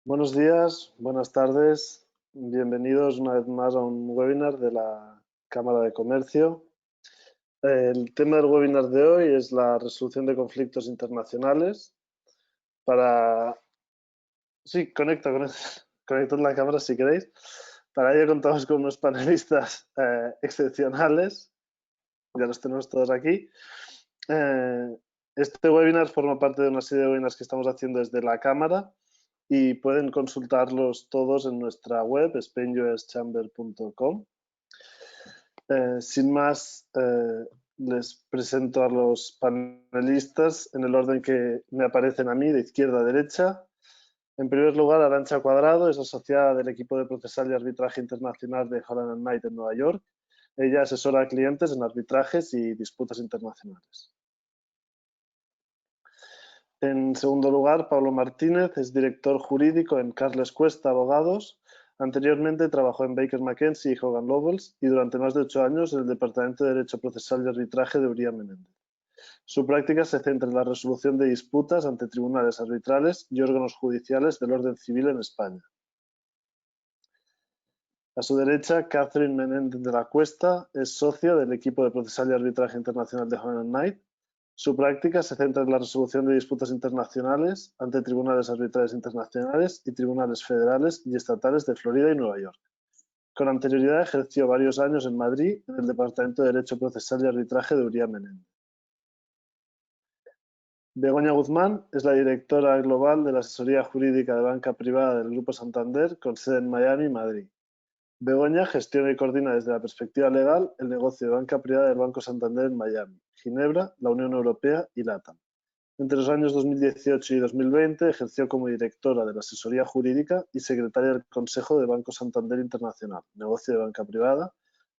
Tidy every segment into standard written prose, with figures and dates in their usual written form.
Buenos días, buenas tardes, bienvenidos una vez más a un webinar de la Cámara de Comercio. El tema del webinar de hoy es la resolución de conflictos internacionales. Sí, conectad la cámara si queréis. Para ello contamos con unos panelistas excepcionales, ya los tenemos todos aquí. Este webinar forma parte de una serie de webinars que estamos haciendo desde la Cámara y pueden consultarlos todos en nuestra web, spainusamber.com. Sin más, les presento a los panelistas en el orden que me aparecen a mí, de izquierda a derecha. En primer lugar, Arantxa Cuadrado es asociada del equipo de procesal y arbitraje internacional de Holland & Knight en Nueva York. Ella asesora a clientes en arbitrajes y disputas internacionales. En segundo lugar, Pablo Martínez es director jurídico en Carles Cuesta Abogados. Anteriormente trabajó en Baker McKenzie y Hogan Lovells y durante más de 8 años en el Departamento de Derecho Procesal y Arbitraje de Uría Menéndez. Su práctica se centra en la resolución de disputas ante tribunales arbitrales y órganos judiciales del orden civil en España. A su derecha, Catherine Menéndez de la Cuesta es socia del equipo de Procesal y Arbitraje Internacional de Holland & Knight. Su práctica se centra en la resolución de disputas internacionales ante tribunales arbitrales internacionales y tribunales federales y estatales de Florida y Nueva York. Con anterioridad ejerció varios años en Madrid en el Departamento de Derecho Procesal y Arbitraje de Uría Menéndez. Begoña Guzmán es la directora global de la asesoría jurídica de banca privada del Grupo Santander con sede en Miami y Madrid. Begoña gestiona y coordina desde la perspectiva legal el negocio de banca privada del Banco Santander en Miami, Ginebra, la Unión Europea y LATAM. Entre los años 2018 y 2020 ejerció como directora de la asesoría jurídica y secretaria del Consejo de Banco Santander Internacional, negocio de banca privada,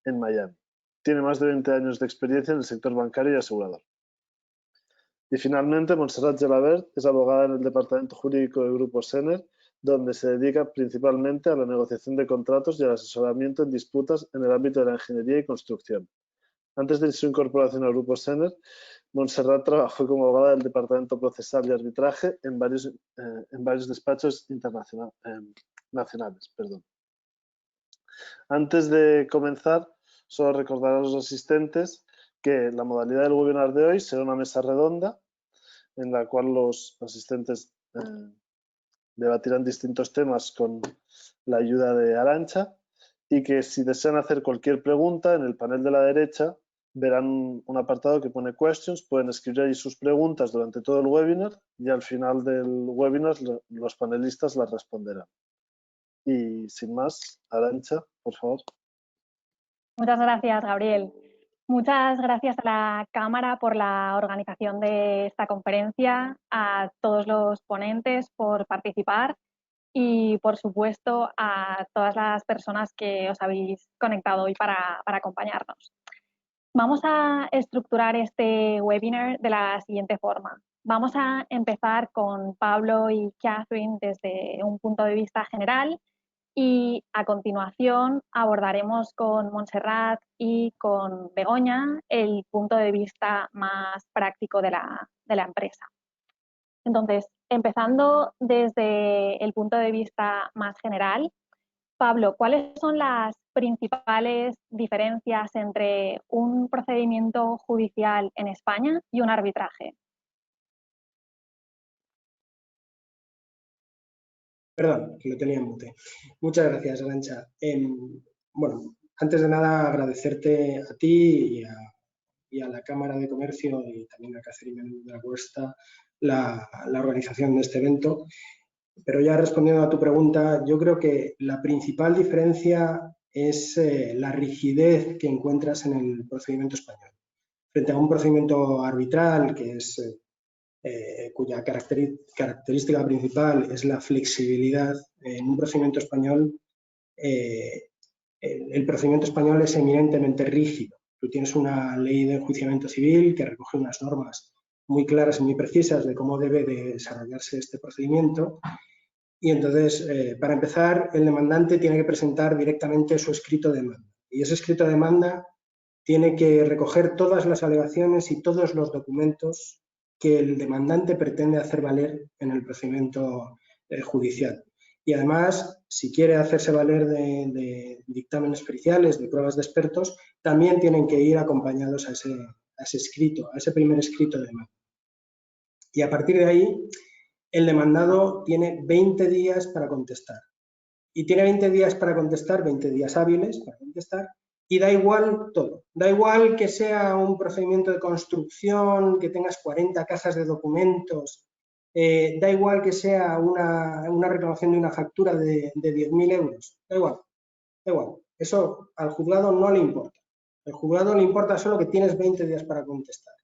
en Miami. Tiene más de 20 años de experiencia en el sector bancario y asegurador. Y finalmente, Montserrat Gelabert es abogada en el Departamento Jurídico del Grupo Sener, donde se dedica principalmente a la negociación de contratos y al asesoramiento en disputas en el ámbito de la ingeniería y construcción. Antes de su incorporación al Grupo Sener, Montserrat trabajó como abogada del Departamento Procesal y Arbitraje en varios despachos nacionales. Antes de comenzar, solo recordar a los asistentes que la modalidad del webinar de hoy será una mesa redonda en la cual los asistentes debatirán distintos temas con la ayuda de Arantxa y que si desean hacer cualquier pregunta, en el panel de la derecha verán un apartado que pone questions, pueden escribir ahí sus preguntas durante todo el webinar y al final del webinar los panelistas las responderán. Y sin más, Arantxa, por favor. Muchas gracias, Gabriel. Muchas gracias a la Cámara por la organización de esta conferencia, a todos los ponentes por participar y, por supuesto, a todas las personas que os habéis conectado hoy para acompañarnos. Vamos a estructurar este webinar de la siguiente forma. Vamos a empezar con Pablo y Catherine desde un punto de vista general y a continuación abordaremos con Montserrat y con Begoña el punto de vista más práctico de la empresa. Entonces, empezando desde el punto de vista más general, Pablo, ¿cuáles son las principales diferencias entre un procedimiento judicial en España y un arbitraje? Perdón, que lo tenía en mute. Muchas gracias, Arantxa. Bueno, antes de nada agradecerte a ti y a la Cámara de Comercio y también a Catherine de la Cuesta la organización de este evento. Pero ya respondiendo a tu pregunta, yo creo que la principal diferencia es la rigidez que encuentras en el procedimiento español. Frente a un procedimiento arbitral, que es cuya característica principal es la flexibilidad, en un procedimiento español, el procedimiento español es eminentemente rígido. Tú tienes una ley de enjuiciamiento civil que recoge unas normas muy claras y muy precisas de cómo debe de desarrollarse este procedimiento. Y entonces, para empezar, el demandante tiene que presentar directamente su escrito de demanda. Y ese escrito de demanda tiene que recoger todas las alegaciones y todos los documentos que el demandante pretende hacer valer en el procedimiento judicial. Y además, si quiere hacerse valer de dictámenes periciales, de pruebas de expertos, también tienen que ir acompañados a ese escrito, a ese primer escrito de demanda. Y a partir de ahí, el demandado tiene 20 días para contestar. Y tiene 20 días para contestar, 20 días hábiles para contestar, y da igual todo. Da igual que sea un procedimiento de construcción, que tengas 40 cajas de documentos, da igual que sea una reclamación de una factura de 10.000 euros, da igual, da igual. Eso al juzgado no le importa. Al juzgado le importa solo que tienes 20 días para contestar.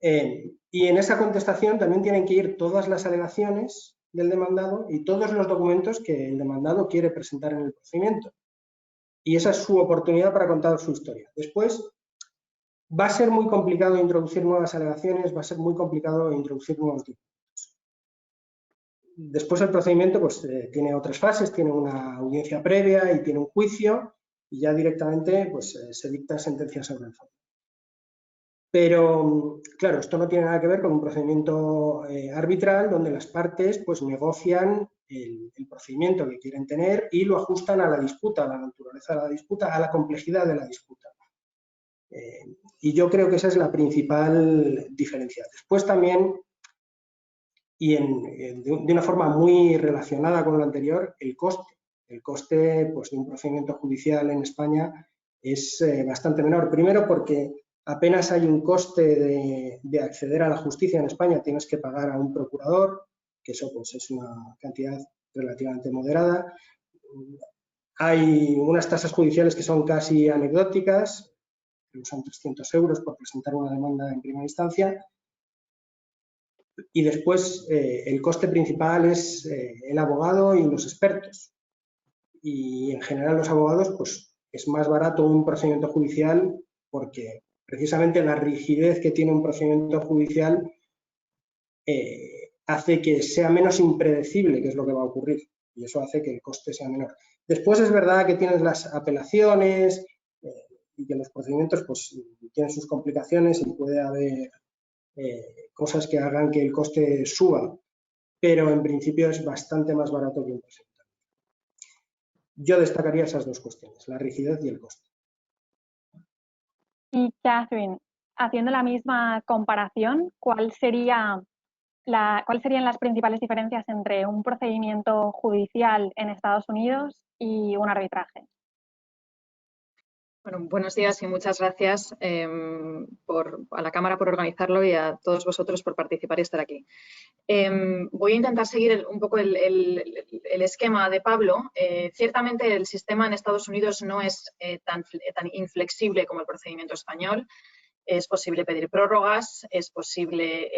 Y en esa contestación también tienen que ir todas las alegaciones del demandado y todos los documentos que el demandado quiere presentar en el procedimiento. Y esa es su oportunidad para contar su historia. Después, va a ser muy complicado introducir nuevas alegaciones, va a ser muy complicado introducir nuevos documentos. Después el procedimiento pues, tiene otras fases, tiene una audiencia previa y tiene un juicio y ya directamente pues, se dicta sentencia sobre el fondo. Pero, claro, esto no tiene nada que ver con un procedimiento arbitral donde las partes pues, negocian el procedimiento que quieren tener y lo ajustan a la disputa, a la naturaleza de la disputa, a la complejidad de la disputa. Y yo creo que esa es la principal diferencia. Después también, y de una forma muy relacionada con lo anterior, el coste. El coste pues, de un procedimiento judicial en España es bastante menor. Primero porque apenas hay un coste de acceder a la justicia en España, tienes que pagar a un procurador, que eso pues, es una cantidad relativamente moderada. Hay unas tasas judiciales que son casi anecdóticas, que son 300 euros por presentar una demanda en primera instancia. Y después el coste principal es el abogado y los expertos. Y en general los abogados, pues es más barato un procedimiento judicial porque precisamente la rigidez que tiene un procedimiento judicial hace que sea menos impredecible qué es lo que va a ocurrir y eso hace que el coste sea menor. Después es verdad que tienes las apelaciones y que los procedimientos pues, tienen sus complicaciones y puede haber cosas que hagan que el coste suba, pero en principio es bastante más barato que un procedimiento. Yo destacaría esas dos cuestiones, la rigidez y el coste. Y Catherine, haciendo la misma comparación, ¿cuáles serían las principales diferencias entre un procedimiento judicial en Estados Unidos y un arbitraje? Bueno, buenos días y muchas gracias a la Cámara por organizarlo y a todos vosotros por participar y estar aquí. Voy a intentar seguir un poco el esquema de Pablo. Ciertamente el sistema en Estados Unidos no es tan inflexible como el procedimiento español. Es posible pedir prórrogas, es posible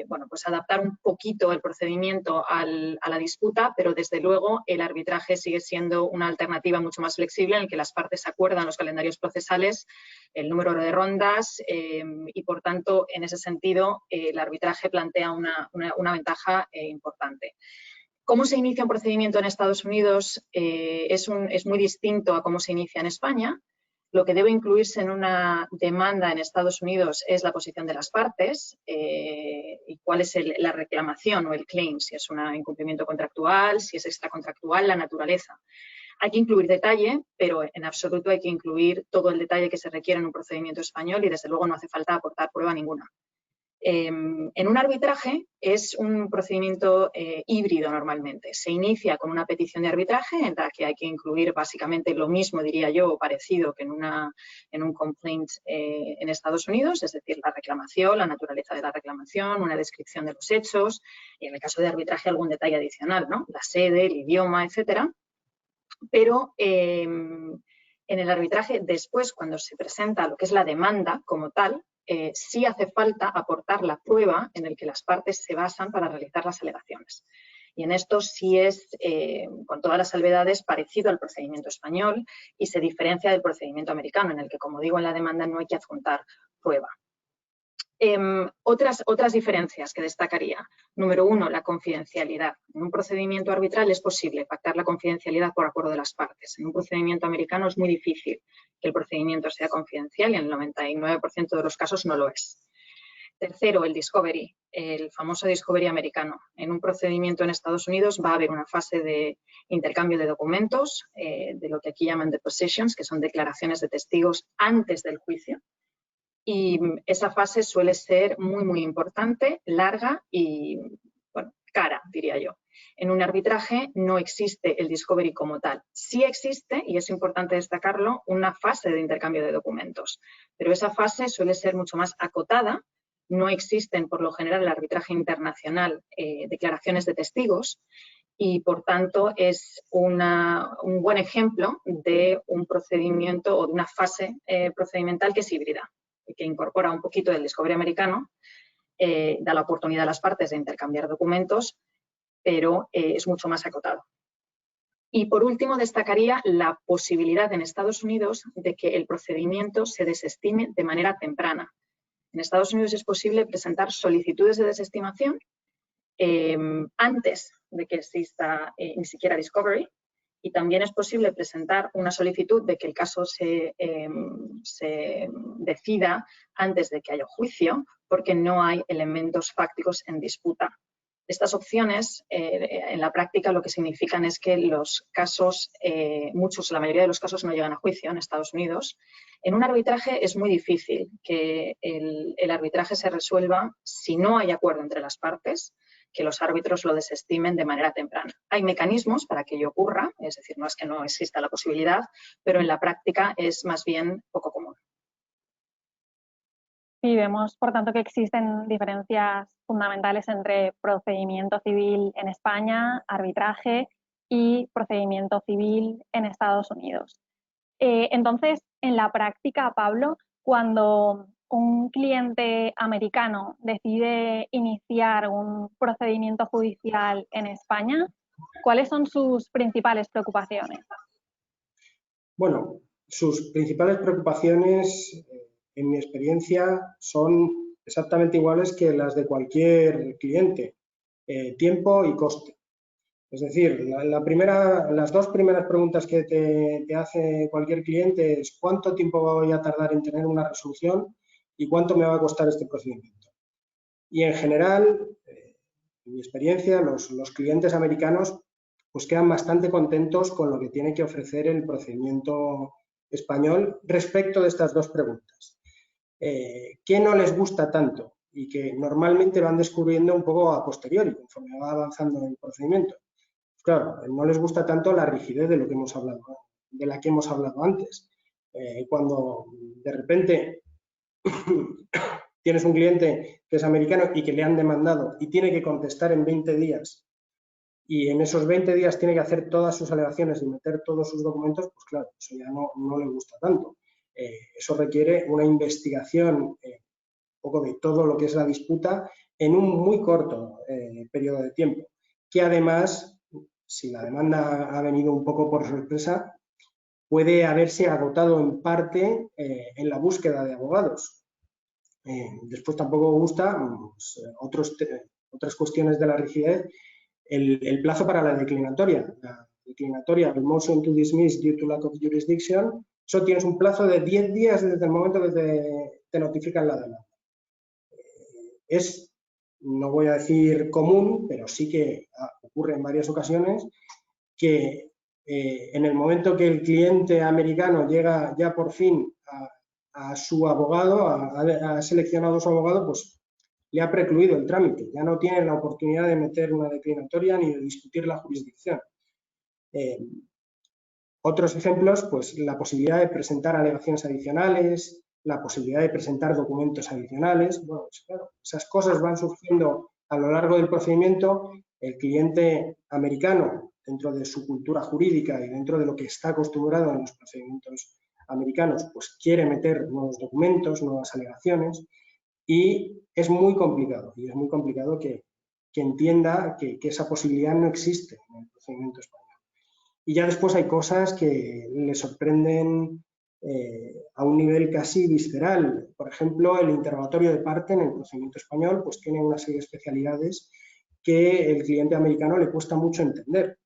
bueno, pues adaptar un poquito el procedimiento a la disputa, pero desde luego el arbitraje sigue siendo una alternativa mucho más flexible en el que las partes acuerdan los calendarios procesales, el número de rondas y, por tanto, en ese sentido, el arbitraje plantea una ventaja importante. ¿Cómo se inicia un procedimiento en Estados Unidos? Es muy distinto a cómo se inicia en España. Lo que debe incluirse en una demanda en Estados Unidos es la posición de las partes y cuál es la reclamación o el claim, si es un incumplimiento contractual, si es extracontractual, la naturaleza. Hay que incluir detalle, pero en absoluto hay que incluir todo el detalle que se requiere en un procedimiento español y desde luego no hace falta aportar prueba ninguna. En un arbitraje es un procedimiento híbrido normalmente. Se inicia con una petición de arbitraje en la que hay que incluir básicamente lo mismo, diría yo, o parecido que en un complaint en Estados Unidos, es decir, la reclamación, la naturaleza de la reclamación, una descripción de los hechos y en el caso de arbitraje algún detalle adicional, ¿no? La sede, el idioma, etcétera. Pero en el arbitraje, después, cuando se presenta lo que es la demanda como tal, sí hace falta aportar la prueba en la que las partes se basan para realizar las alegaciones. Y en esto sí es, con todas las salvedades, parecido al procedimiento español y se diferencia del procedimiento americano, en el que, como digo, en la demanda no hay que adjuntar prueba. Otras diferencias que destacaría. Número uno, la confidencialidad. En un procedimiento arbitral es posible pactar la confidencialidad por acuerdo de las partes. En un procedimiento americano es muy difícil que el procedimiento sea confidencial y en el 99% de los casos no lo es. Tercero, el discovery, el famoso discovery americano. En un procedimiento en Estados Unidos va a haber una fase de intercambio de documentos, de lo que aquí llaman depositions, que son declaraciones de testigos antes del juicio. Y esa fase suele ser muy, muy importante, larga y, bueno, cara, diría yo. En un arbitraje no existe el discovery como tal. Sí existe, y es importante destacarlo, una fase de intercambio de documentos, pero esa fase suele ser mucho más acotada. No existen, por lo general, en el arbitraje internacional declaraciones de testigos y, por tanto, es un buen ejemplo de un procedimiento o de una fase procedimental que es híbrida y que incorpora un poquito del discovery americano, da la oportunidad a las partes de intercambiar documentos, pero es mucho más acotado. Y, por último, destacaría la posibilidad en Estados Unidos de que el procedimiento se desestime de manera temprana. En Estados Unidos es posible presentar solicitudes de desestimación antes de que exista ni siquiera discovery, y también es posible presentar una solicitud de que el caso se decida antes de que haya juicio, porque no hay elementos fácticos en disputa. Estas opciones, en la práctica, lo que significan es que los casos, la mayoría de los casos no llegan a juicio en Estados Unidos. En un arbitraje es muy difícil que el arbitraje se resuelva si no hay acuerdo entre las partes, que los árbitros lo desestimen de manera temprana. Hay mecanismos para que ello ocurra, es decir, no es que no exista la posibilidad, pero en la práctica es más bien poco común. Sí, vemos, por tanto, que existen diferencias fundamentales entre procedimiento civil en España, arbitraje, y procedimiento civil en Estados Unidos. Entonces, en la práctica, Pablo, cuando un cliente americano decide iniciar un procedimiento judicial en España, ¿cuáles son sus principales preocupaciones? Bueno, sus principales preocupaciones, en mi experiencia, son exactamente iguales que las de cualquier cliente: tiempo y coste. Es decir, las dos primeras preguntas que te hace cualquier cliente es: ¿cuánto tiempo voy a tardar en tener una resolución y cuánto me va a costar este procedimiento? Y en general, en mi experiencia, los clientes americanos pues quedan bastante contentos con lo que tiene que ofrecer el procedimiento español respecto de estas dos preguntas. ¿Qué no les gusta tanto? Y que normalmente van descubriendo un poco a posteriori, conforme va avanzando el procedimiento. Claro, no les gusta tanto la rigidez de lo que hemos hablado, de la que hemos hablado antes. Cuando de repente tienes un cliente que es americano y que le han demandado y tiene que contestar en 20 días, y en esos 20 días tiene que hacer todas sus alegaciones y meter todos sus documentos, pues claro, eso ya no le gusta tanto. Eso requiere una investigación un poco de todo lo que es la disputa en un muy corto periodo de tiempo, que además, si la demanda ha venido un poco por sorpresa, puede haberse agotado en parte en la búsqueda de abogados. Después tampoco gusta pues, otras cuestiones de la rigidez, el plazo para la declinatoria. La declinatoria, el motion to dismiss due to lack of jurisdiction, eso tienes un plazo de 10 días desde el momento que te notifican la demanda. Es, no voy a decir común, pero sí que ocurre en varias ocasiones que en el momento que el cliente americano llega ya por fin a su abogado, ha seleccionado a su abogado, pues le ha precluido el trámite, ya no tiene la oportunidad de meter una declinatoria ni de discutir la jurisdicción. Otros ejemplos, pues la posibilidad de presentar alegaciones adicionales, la posibilidad de presentar documentos adicionales. Bueno, pues claro, esas cosas van surgiendo a lo largo del procedimiento. El cliente americano, dentro de su cultura jurídica y dentro de lo que está acostumbrado en los procedimientos americanos, pues quiere meter nuevos documentos, nuevas alegaciones, y es muy complicado. Y es muy complicado que entienda que esa posibilidad no existe en el procedimiento español. Y ya después hay cosas que le sorprenden a un nivel casi visceral. Por ejemplo, el interrogatorio de parte en el procedimiento español pues tiene una serie de especialidades que el cliente americano le cuesta mucho entender.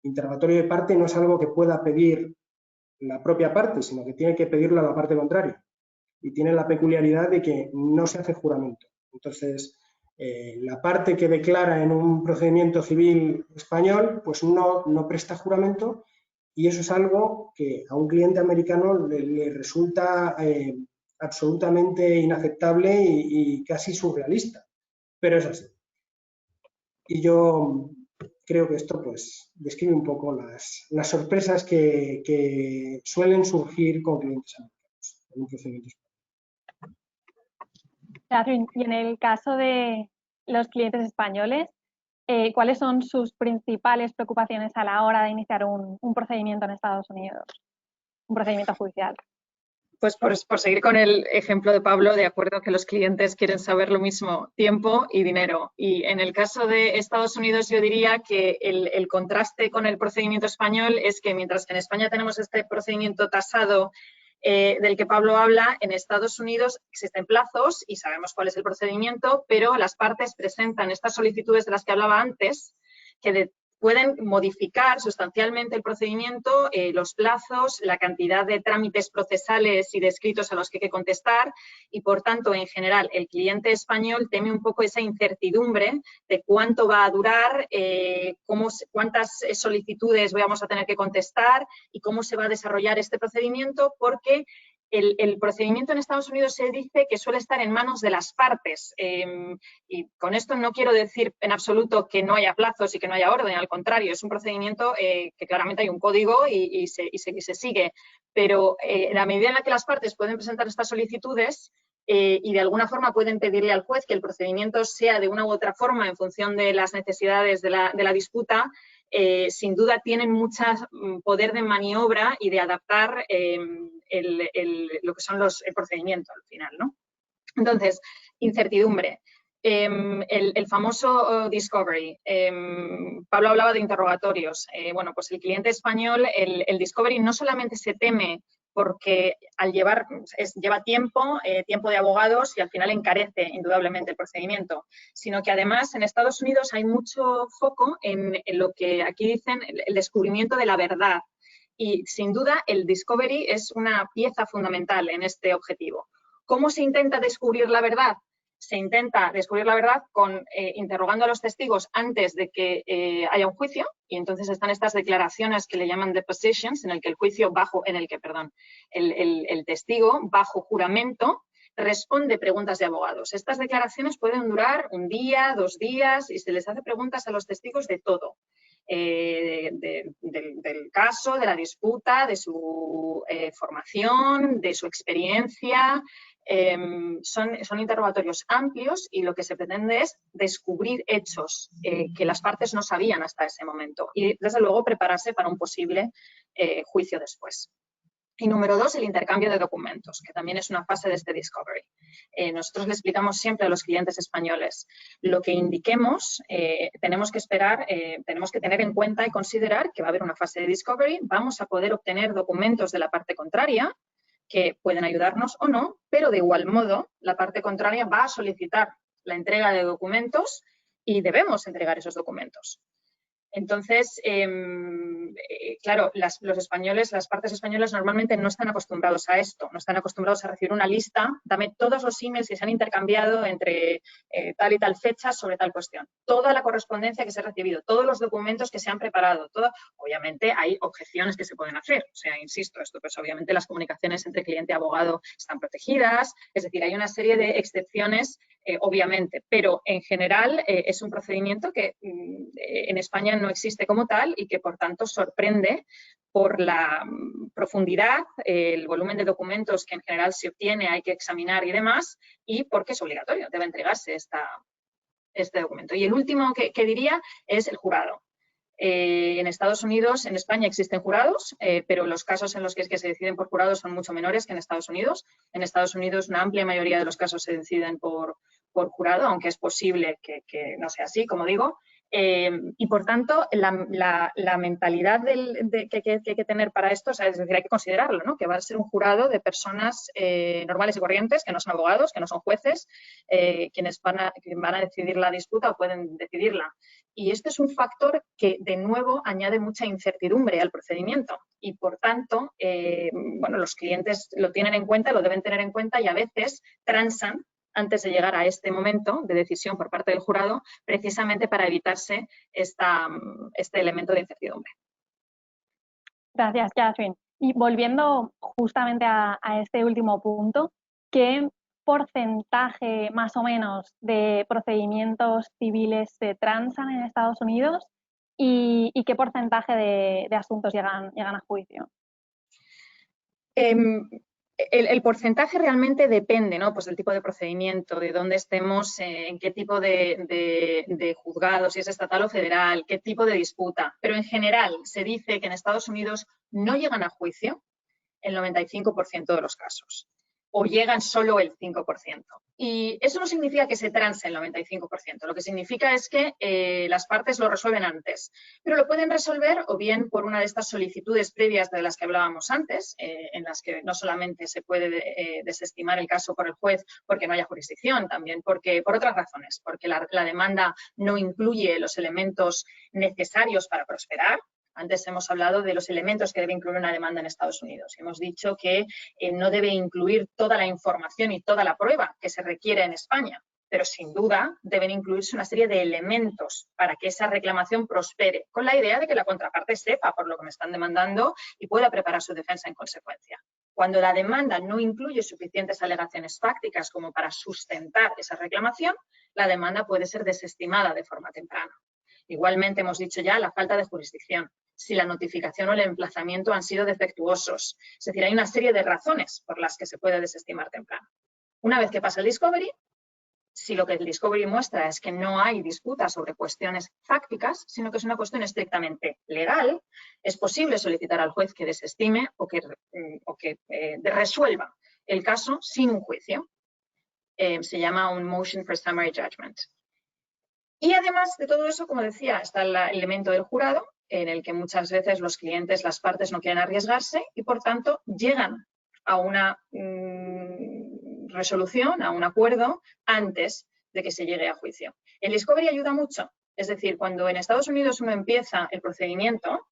Interrogatorio de parte no es algo que pueda pedir la propia parte, sino que tiene que pedirlo a la parte contraria. y tiene la peculiaridad de que no se hace juramento. Entonces, la parte que declara en un procedimiento civil español, pues no presta juramento, y eso es algo que a un cliente americano le resulta absolutamente inaceptable y casi surrealista, pero es así. Y yo creo que esto pues describe un poco las sorpresas que suelen surgir con clientes americanos en un procedimiento español. Catherine, y en el caso de los clientes españoles, ¿cuáles son sus principales preocupaciones a la hora de iniciar un procedimiento en Estados Unidos, un procedimiento judicial? Pues por seguir con el ejemplo de Pablo, de acuerdo que los clientes quieren saber lo mismo, tiempo y dinero. Y en el caso de Estados Unidos, yo diría que el contraste con el procedimiento español es que mientras que en España tenemos este procedimiento tasado del que Pablo habla, en Estados Unidos existen plazos y sabemos cuál es el procedimiento, pero las partes presentan estas solicitudes de las que hablaba antes, que pueden modificar sustancialmente el procedimiento, los plazos, la cantidad de trámites procesales y de escritos a los que hay que contestar y, por tanto, en general, el cliente español teme un poco esa incertidumbre de cuánto va a durar, cuántas solicitudes vamos a tener que contestar y cómo se va a desarrollar este procedimiento, porque el procedimiento en Estados Unidos se dice que suele estar en manos de las partes y con esto no quiero decir en absoluto que no haya plazos y que no haya orden, al contrario, es un procedimiento que claramente hay un código y se sigue, pero en la medida en la que las partes pueden presentar estas solicitudes y de alguna forma pueden pedirle al juez que el procedimiento sea de una u otra forma en función de las necesidades de la disputa, sin duda tienen mucho poder de maniobra y de adaptar lo que son el procedimiento al final, ¿no? Entonces, incertidumbre. El famoso discovery. Pablo hablaba de interrogatorios. Bueno, pues el cliente español, el discovery no solamente se teme porque lleva tiempo de abogados y al final encarece indudablemente el procedimiento, sino que además en Estados Unidos hay mucho foco en lo que aquí dicen el descubrimiento de la verdad. Y sin duda el discovery es una pieza fundamental en este objetivo. ¿Cómo se intenta descubrir la verdad? Se intenta descubrir la verdad interrogando a los testigos antes de que haya un juicio, y entonces están estas declaraciones que le llaman depositions, en el que el testigo bajo juramento responde preguntas de abogados. Estas declaraciones pueden durar un día, 2 días y se les hace preguntas a los testigos de todo. Del caso, de la disputa, de su formación, de su experiencia. Son interrogatorios amplios y lo que se pretende es descubrir hechos que las partes no sabían hasta ese momento y, desde luego, prepararse para un posible juicio después. Y número 2, el intercambio de documentos, que también es una fase de este discovery. Nosotros le explicamos siempre a los clientes españoles lo que indiquemos, tenemos que esperar, tenemos que tener en cuenta y considerar que va a haber una fase de discovery, vamos a poder obtener documentos de la parte contraria que pueden ayudarnos o no, pero de igual modo la parte contraria va a solicitar la entrega de documentos y debemos entregar esos documentos. Entonces, claro, los españoles, las partes españolas normalmente no están acostumbrados a esto, no están acostumbrados a recibir una lista, dame todos los emails que se han intercambiado entre tal y tal fecha sobre tal cuestión, toda la correspondencia que se ha recibido, todos los documentos que se han preparado, obviamente hay objeciones que se pueden hacer, o sea, insisto, esto pues obviamente las comunicaciones entre cliente y abogado están protegidas, es decir, hay una serie de excepciones, obviamente, pero en general es un procedimiento que en España no existe como tal y que, por tanto, sorprende por la profundidad, el volumen de documentos que en general se obtiene, hay que examinar y demás, y porque es obligatorio, debe entregarse este documento. Y el último que diría es el jurado. En Estados Unidos, en España existen jurados, pero los casos en los que se deciden por jurados son mucho menores que en Estados Unidos. En Estados Unidos una amplia mayoría de los casos se deciden por jurado, aunque es posible que no sea así, como digo. Y por tanto, la mentalidad que hay que tener para esto, o sea, es decir, hay que considerarlo, ¿no? Que va a ser un jurado de personas normales y corrientes, que no son abogados, que no son jueces, quienes van a decidir la disputa o pueden decidirla. Y este es un factor que, de nuevo, añade mucha incertidumbre al procedimiento. Y, por tanto, bueno, los clientes lo tienen en cuenta, lo deben tener en cuenta y a veces transan antes de llegar a este momento de decisión por parte del jurado, precisamente para evitarse este elemento de incertidumbre. Gracias, Jasmine. Y volviendo justamente a este último punto, ¿qué porcentaje más o menos de procedimientos civiles se transan en Estados Unidos y qué porcentaje de asuntos llegan a juicio? El porcentaje realmente depende, ¿no? Pues del tipo de procedimiento, de dónde estemos, en qué tipo de juzgado, si es estatal o federal, qué tipo de disputa. Pero en general se dice que en Estados Unidos no llegan a juicio el 95% de los casos o llegan solo el 5%. Y eso no significa que se transe el 95%. Lo que significa es que las partes lo resuelven antes. Pero lo pueden resolver o bien por una de estas solicitudes previas de las que hablábamos antes, en las que no solamente se puede desestimar el caso por el juez porque no haya jurisdicción, también por otras razones, porque la demanda no incluye los elementos necesarios para prosperar. Antes hemos hablado de los elementos que debe incluir una demanda en Estados Unidos. Hemos dicho que no debe incluir toda la información y toda la prueba que se requiere en España, pero sin duda deben incluirse una serie de elementos para que esa reclamación prospere, con la idea de que la contraparte sepa por lo que me están demandando y pueda preparar su defensa en consecuencia. Cuando la demanda no incluye suficientes alegaciones fácticas como para sustentar esa reclamación, la demanda puede ser desestimada de forma temprana. Igualmente hemos dicho ya la falta de jurisdicción, si la notificación o el emplazamiento han sido defectuosos. Es decir, hay una serie de razones por las que se puede desestimar temprano. Una vez que pasa el discovery, si lo que el discovery muestra es que no hay disputa sobre cuestiones fácticas, sino que es una cuestión estrictamente legal, es posible solicitar al juez que desestime o que resuelva el caso sin un juicio. Se llama un motion for summary judgment. Y además de todo eso, como decía, está el elemento del jurado, en el que muchas veces los clientes, las partes no quieren arriesgarse y, por tanto, llegan a una resolución, a un acuerdo, antes de que se llegue a juicio. El discovery ayuda mucho. Es decir, cuando en Estados Unidos uno empieza el procedimiento,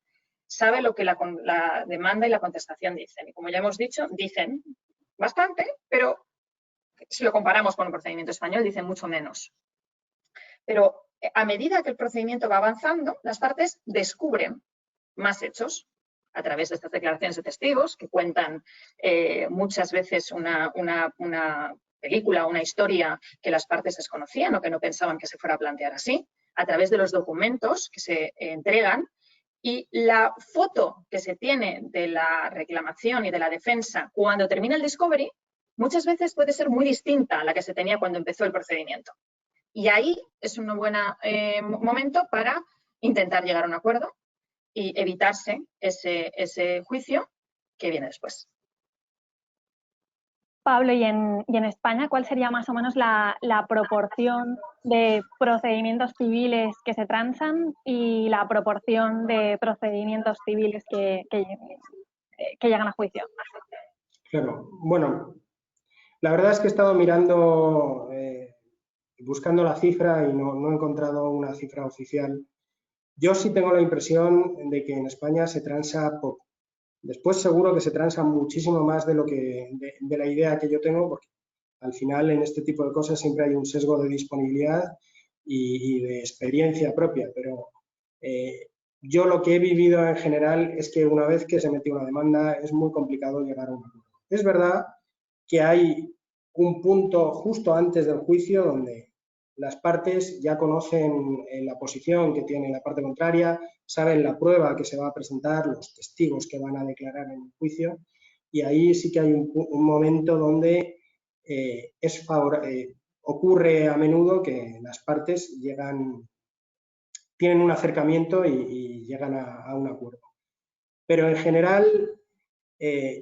sabe lo que la demanda y la contestación dicen. Y como ya hemos dicho, dicen bastante, pero si lo comparamos con el procedimiento español, dicen mucho menos. Pero a medida que el procedimiento va avanzando, las partes descubren más hechos a través de estas declaraciones de testigos que cuentan muchas veces una película, una historia que las partes desconocían o que no pensaban que se fuera a plantear así, a través de los documentos que se entregan. Y la foto que se tiene de la reclamación y de la defensa cuando termina el discovery muchas veces puede ser muy distinta a la que se tenía cuando empezó el procedimiento. Y ahí es un buen momento para intentar llegar a un acuerdo y evitarse ese juicio que viene después. Pablo, ¿y en España cuál sería más o menos la proporción de procedimientos civiles que se transan y la proporción de procedimientos civiles que llegan a juicio? Claro, bueno, la verdad es que he estado mirando, buscando la cifra y no he encontrado una cifra oficial. Yo sí tengo la impresión de que en España se transa poco. Después seguro que se transa muchísimo más de la idea que yo tengo, porque al final en este tipo de cosas siempre hay un sesgo de disponibilidad y de experiencia propia, pero yo lo que he vivido en general es que una vez que se mete una demanda es muy complicado llegar a un acuerdo. Es verdad que hay un punto justo antes del juicio donde las partes ya conocen la posición que tiene la parte contraria, saben la prueba que se va a presentar, los testigos que van a declarar en el juicio, y ahí sí que hay un momento donde ocurre a menudo que las partes tienen un acercamiento y llegan a un acuerdo. Pero en general,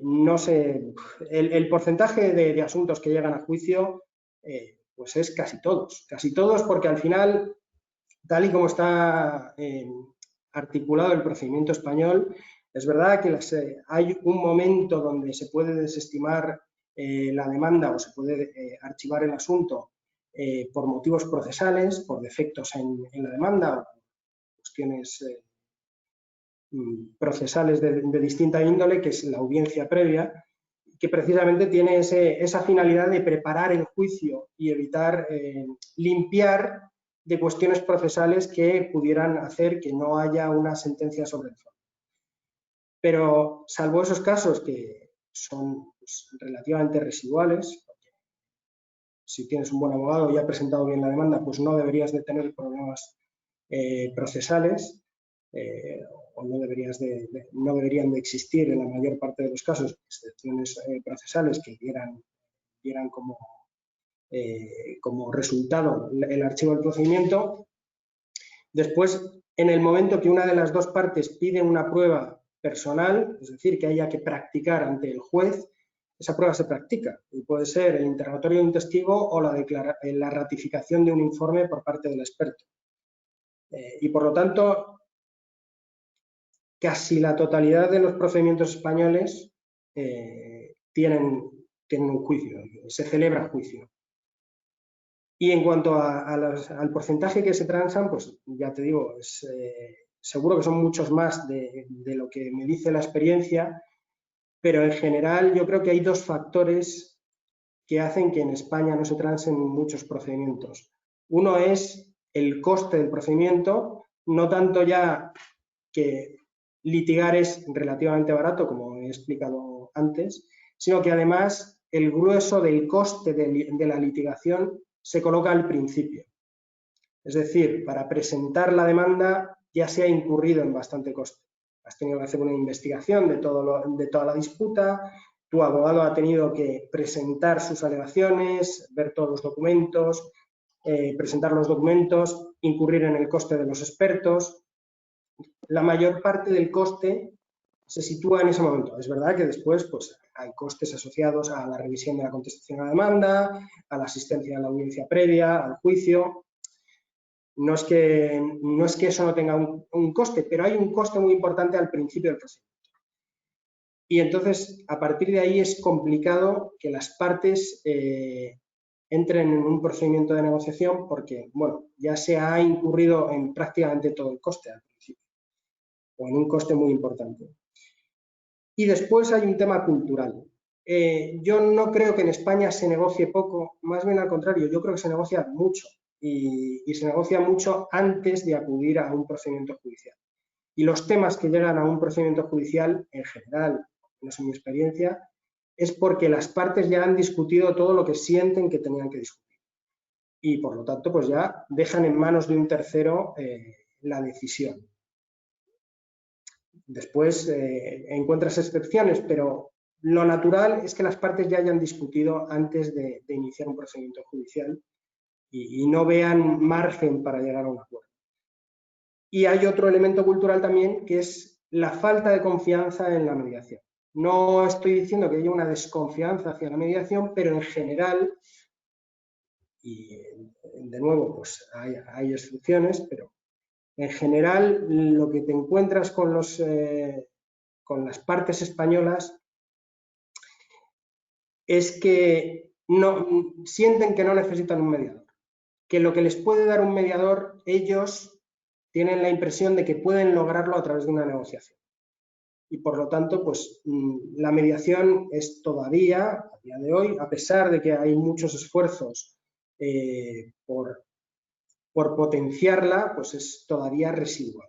no sé, el porcentaje de asuntos que llegan a juicio pues es casi todos porque al final tal y como está articulado el procedimiento español, es verdad que hay un momento donde se puede desestimar la demanda o se puede archivar el asunto por motivos procesales, por defectos en la demanda o cuestiones procesales de distinta índole, que es la audiencia previa, que precisamente tiene esa finalidad de preparar el juicio y evitar limpiar de cuestiones procesales que pudieran hacer que no haya una sentencia sobre el fondo. Pero salvo esos casos que son pues, relativamente residuales, porque si tienes un buen abogado y ha presentado bien la demanda, pues no deberías de tener problemas procesales, o no deberían de existir en la mayor parte de los casos excepciones procesales que dieran como resultado el archivo del procedimiento. Después, en el momento que una de las dos partes pide una prueba personal, es decir, que haya que practicar ante el juez, esa prueba se practica y puede ser el interrogatorio de un testigo o la ratificación de un informe por parte del experto. Y por lo tanto, casi la totalidad de los procedimientos españoles tienen un juicio, se celebra juicio. Y en cuanto al porcentaje que se transan, pues ya te digo, seguro que son muchos más de lo que me dice la experiencia, pero en general yo creo que hay dos factores que hacen que en España no se transen muchos procedimientos. Uno es el coste del procedimiento, no tanto ya que litigar es relativamente barato, como he explicado antes, sino que además el grueso del coste de la litigación se coloca al principio. Es decir, para presentar la demanda ya se ha incurrido en bastante coste. Has tenido que hacer una investigación de toda la disputa, tu abogado ha tenido que presentar sus alegaciones, ver todos los documentos, presentar los documentos, incurrir en el coste de los expertos. La mayor parte del coste se sitúa en ese momento. Es verdad que después pues, hay costes asociados a la revisión de la contestación a la demanda, a la asistencia a la audiencia previa, al juicio. No es que eso no tenga un coste, pero hay un coste muy importante al principio del procedimiento. Y entonces, a partir de ahí es complicado que las partes entren en un procedimiento de negociación porque, bueno, ya se ha incurrido en prácticamente todo el coste al principio, o en un coste muy importante. Y después hay un tema cultural. Yo no creo que en España se negocie poco, más bien al contrario, yo creo que se negocia mucho y se negocia mucho antes de acudir a un procedimiento judicial. Y los temas que llegan a un procedimiento judicial, en general, no es mi experiencia, es porque las partes ya han discutido todo lo que sienten que tenían que discutir. Y por lo tanto, pues ya dejan en manos de un tercero la decisión. Después encuentras excepciones, pero lo natural es que las partes ya hayan discutido antes de iniciar un procedimiento judicial y no vean margen para llegar a un acuerdo. Y hay otro elemento cultural también, que es la falta de confianza en la mediación. No estoy diciendo que haya una desconfianza hacia la mediación, pero en general, y de nuevo, pues hay excepciones, pero en general lo que te encuentras con las partes españolas es que sienten que no necesitan un mediador, que lo que les puede dar un mediador, ellos tienen la impresión de que pueden lograrlo a través de una negociación. Y por lo tanto, pues la mediación es todavía, a día de hoy, a pesar de que hay muchos esfuerzos por potenciarla, pues es todavía residual,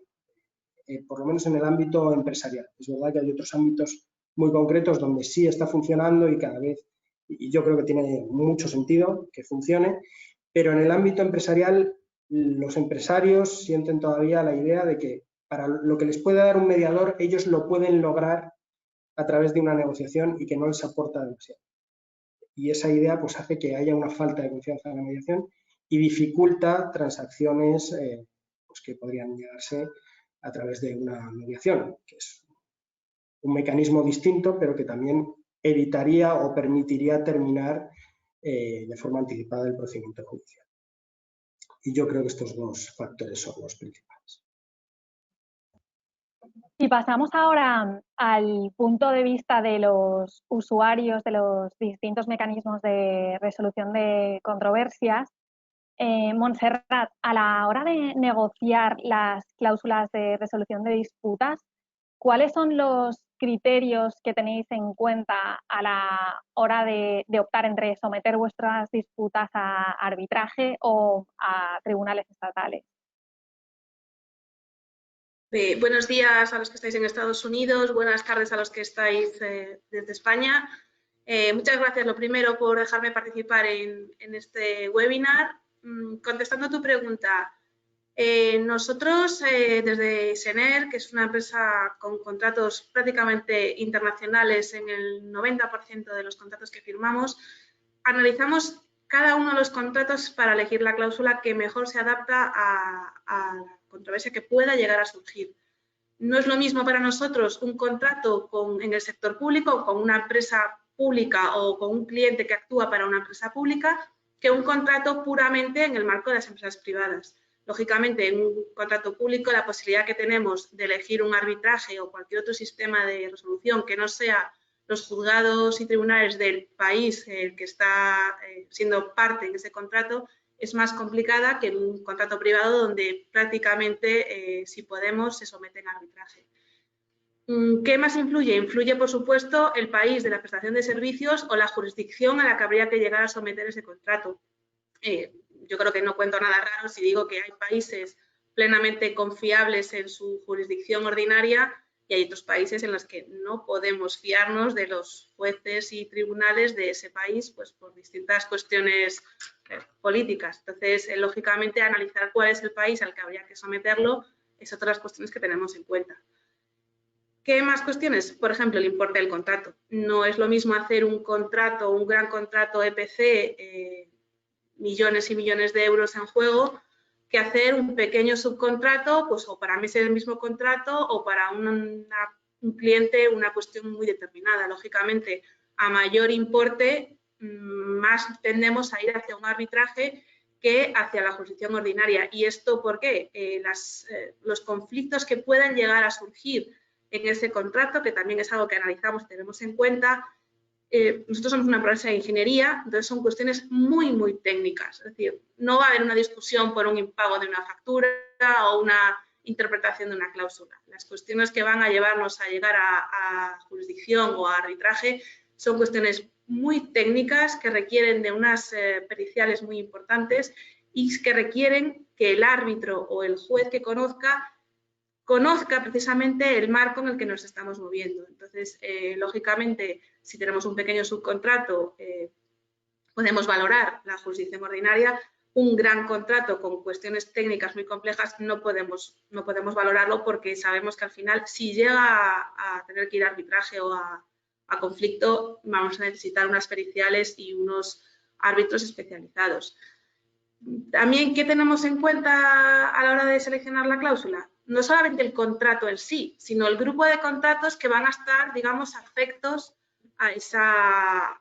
por lo menos en el ámbito empresarial. Es verdad que hay otros ámbitos muy concretos donde sí está funcionando y cada vez, y yo creo que tiene mucho sentido que funcione, pero en el ámbito empresarial los empresarios sienten todavía la idea de que para lo que les puede dar un mediador, ellos lo pueden lograr a través de una negociación y que no les aporta demasiado. Y esa idea pues hace que haya una falta de confianza en la mediación y dificulta transacciones pues, que podrían llegarse a través de una mediación, que es un mecanismo distinto, pero que también evitaría o permitiría terminar de forma anticipada el procedimiento judicial. Y yo creo que estos dos factores son los principales. Y pasamos ahora al punto de vista de los usuarios de los distintos mecanismos de resolución de controversias. Montserrat, a la hora de negociar las cláusulas de resolución de disputas, ¿cuáles son los criterios que tenéis en cuenta a la hora de optar entre someter vuestras disputas a arbitraje o a tribunales estatales? Buenos días a los que estáis en Estados Unidos, buenas tardes a los que estáis desde España. Muchas gracias, lo primero, por dejarme participar en este webinar. Contestando a tu pregunta, nosotros desde Sener, que es una empresa con contratos prácticamente internacionales, en el 90% de los contratos que firmamos, analizamos cada uno de los contratos para elegir la cláusula que mejor se adapta a la controversia que pueda llegar a surgir. No es lo mismo para nosotros un contrato en el sector público, con una empresa pública o con un cliente que actúa para una empresa pública, que un contrato puramente en el marco de las empresas privadas. Lógicamente, en un contrato público, la posibilidad que tenemos de elegir un arbitraje o cualquier otro sistema de resolución que no sea los juzgados y tribunales del país que está siendo parte en ese contrato, es más complicada que en un contrato privado donde prácticamente, si podemos, se someten a arbitraje. ¿Qué más influye? Influye, por supuesto, el país de la prestación de servicios o la jurisdicción a la que habría que llegar a someter ese contrato. Yo creo que no cuento nada raro si digo que hay países plenamente confiables en su jurisdicción ordinaria y hay otros países en los que no podemos fiarnos de los jueces y tribunales de ese país, pues por distintas cuestiones políticas. Entonces, lógicamente, analizar cuál es el país al que habría que someterlo es otra de las cuestiones que tenemos en cuenta. ¿Qué más cuestiones? Por ejemplo, el importe del contrato. No es lo mismo hacer un contrato, un gran contrato EPC, millones y millones de euros en juego, que hacer un pequeño subcontrato, pues o para meses del mismo contrato o para un cliente una cuestión muy determinada. Lógicamente, a mayor importe, más tendemos a ir hacia un arbitraje que hacia la jurisdicción ordinaria. ¿Y esto por qué? Los conflictos que puedan llegar a surgir en ese contrato, que también es algo que analizamos y tenemos en cuenta. Nosotros somos una empresa de ingeniería, entonces son cuestiones muy, muy técnicas. Es decir, no va a haber una discusión por un impago de una factura o una interpretación de una cláusula. Las cuestiones que van a llevarnos a llegar a jurisdicción o a arbitraje son cuestiones muy técnicas que requieren de unas periciales muy importantes y que requieren que el árbitro o el juez que conozca precisamente el marco en el que nos estamos moviendo. Entonces, lógicamente, si tenemos un pequeño subcontrato, podemos valorar la jurisdicción ordinaria. Un gran contrato con cuestiones técnicas muy complejas no podemos valorarlo porque sabemos que al final, si llega a tener que ir a arbitraje o a conflicto, vamos a necesitar unas periciales y unos árbitros especializados. También, ¿qué tenemos en cuenta a la hora de seleccionar la cláusula? No solamente el contrato en sí, sino el grupo de contratos que van a estar, digamos, afectos a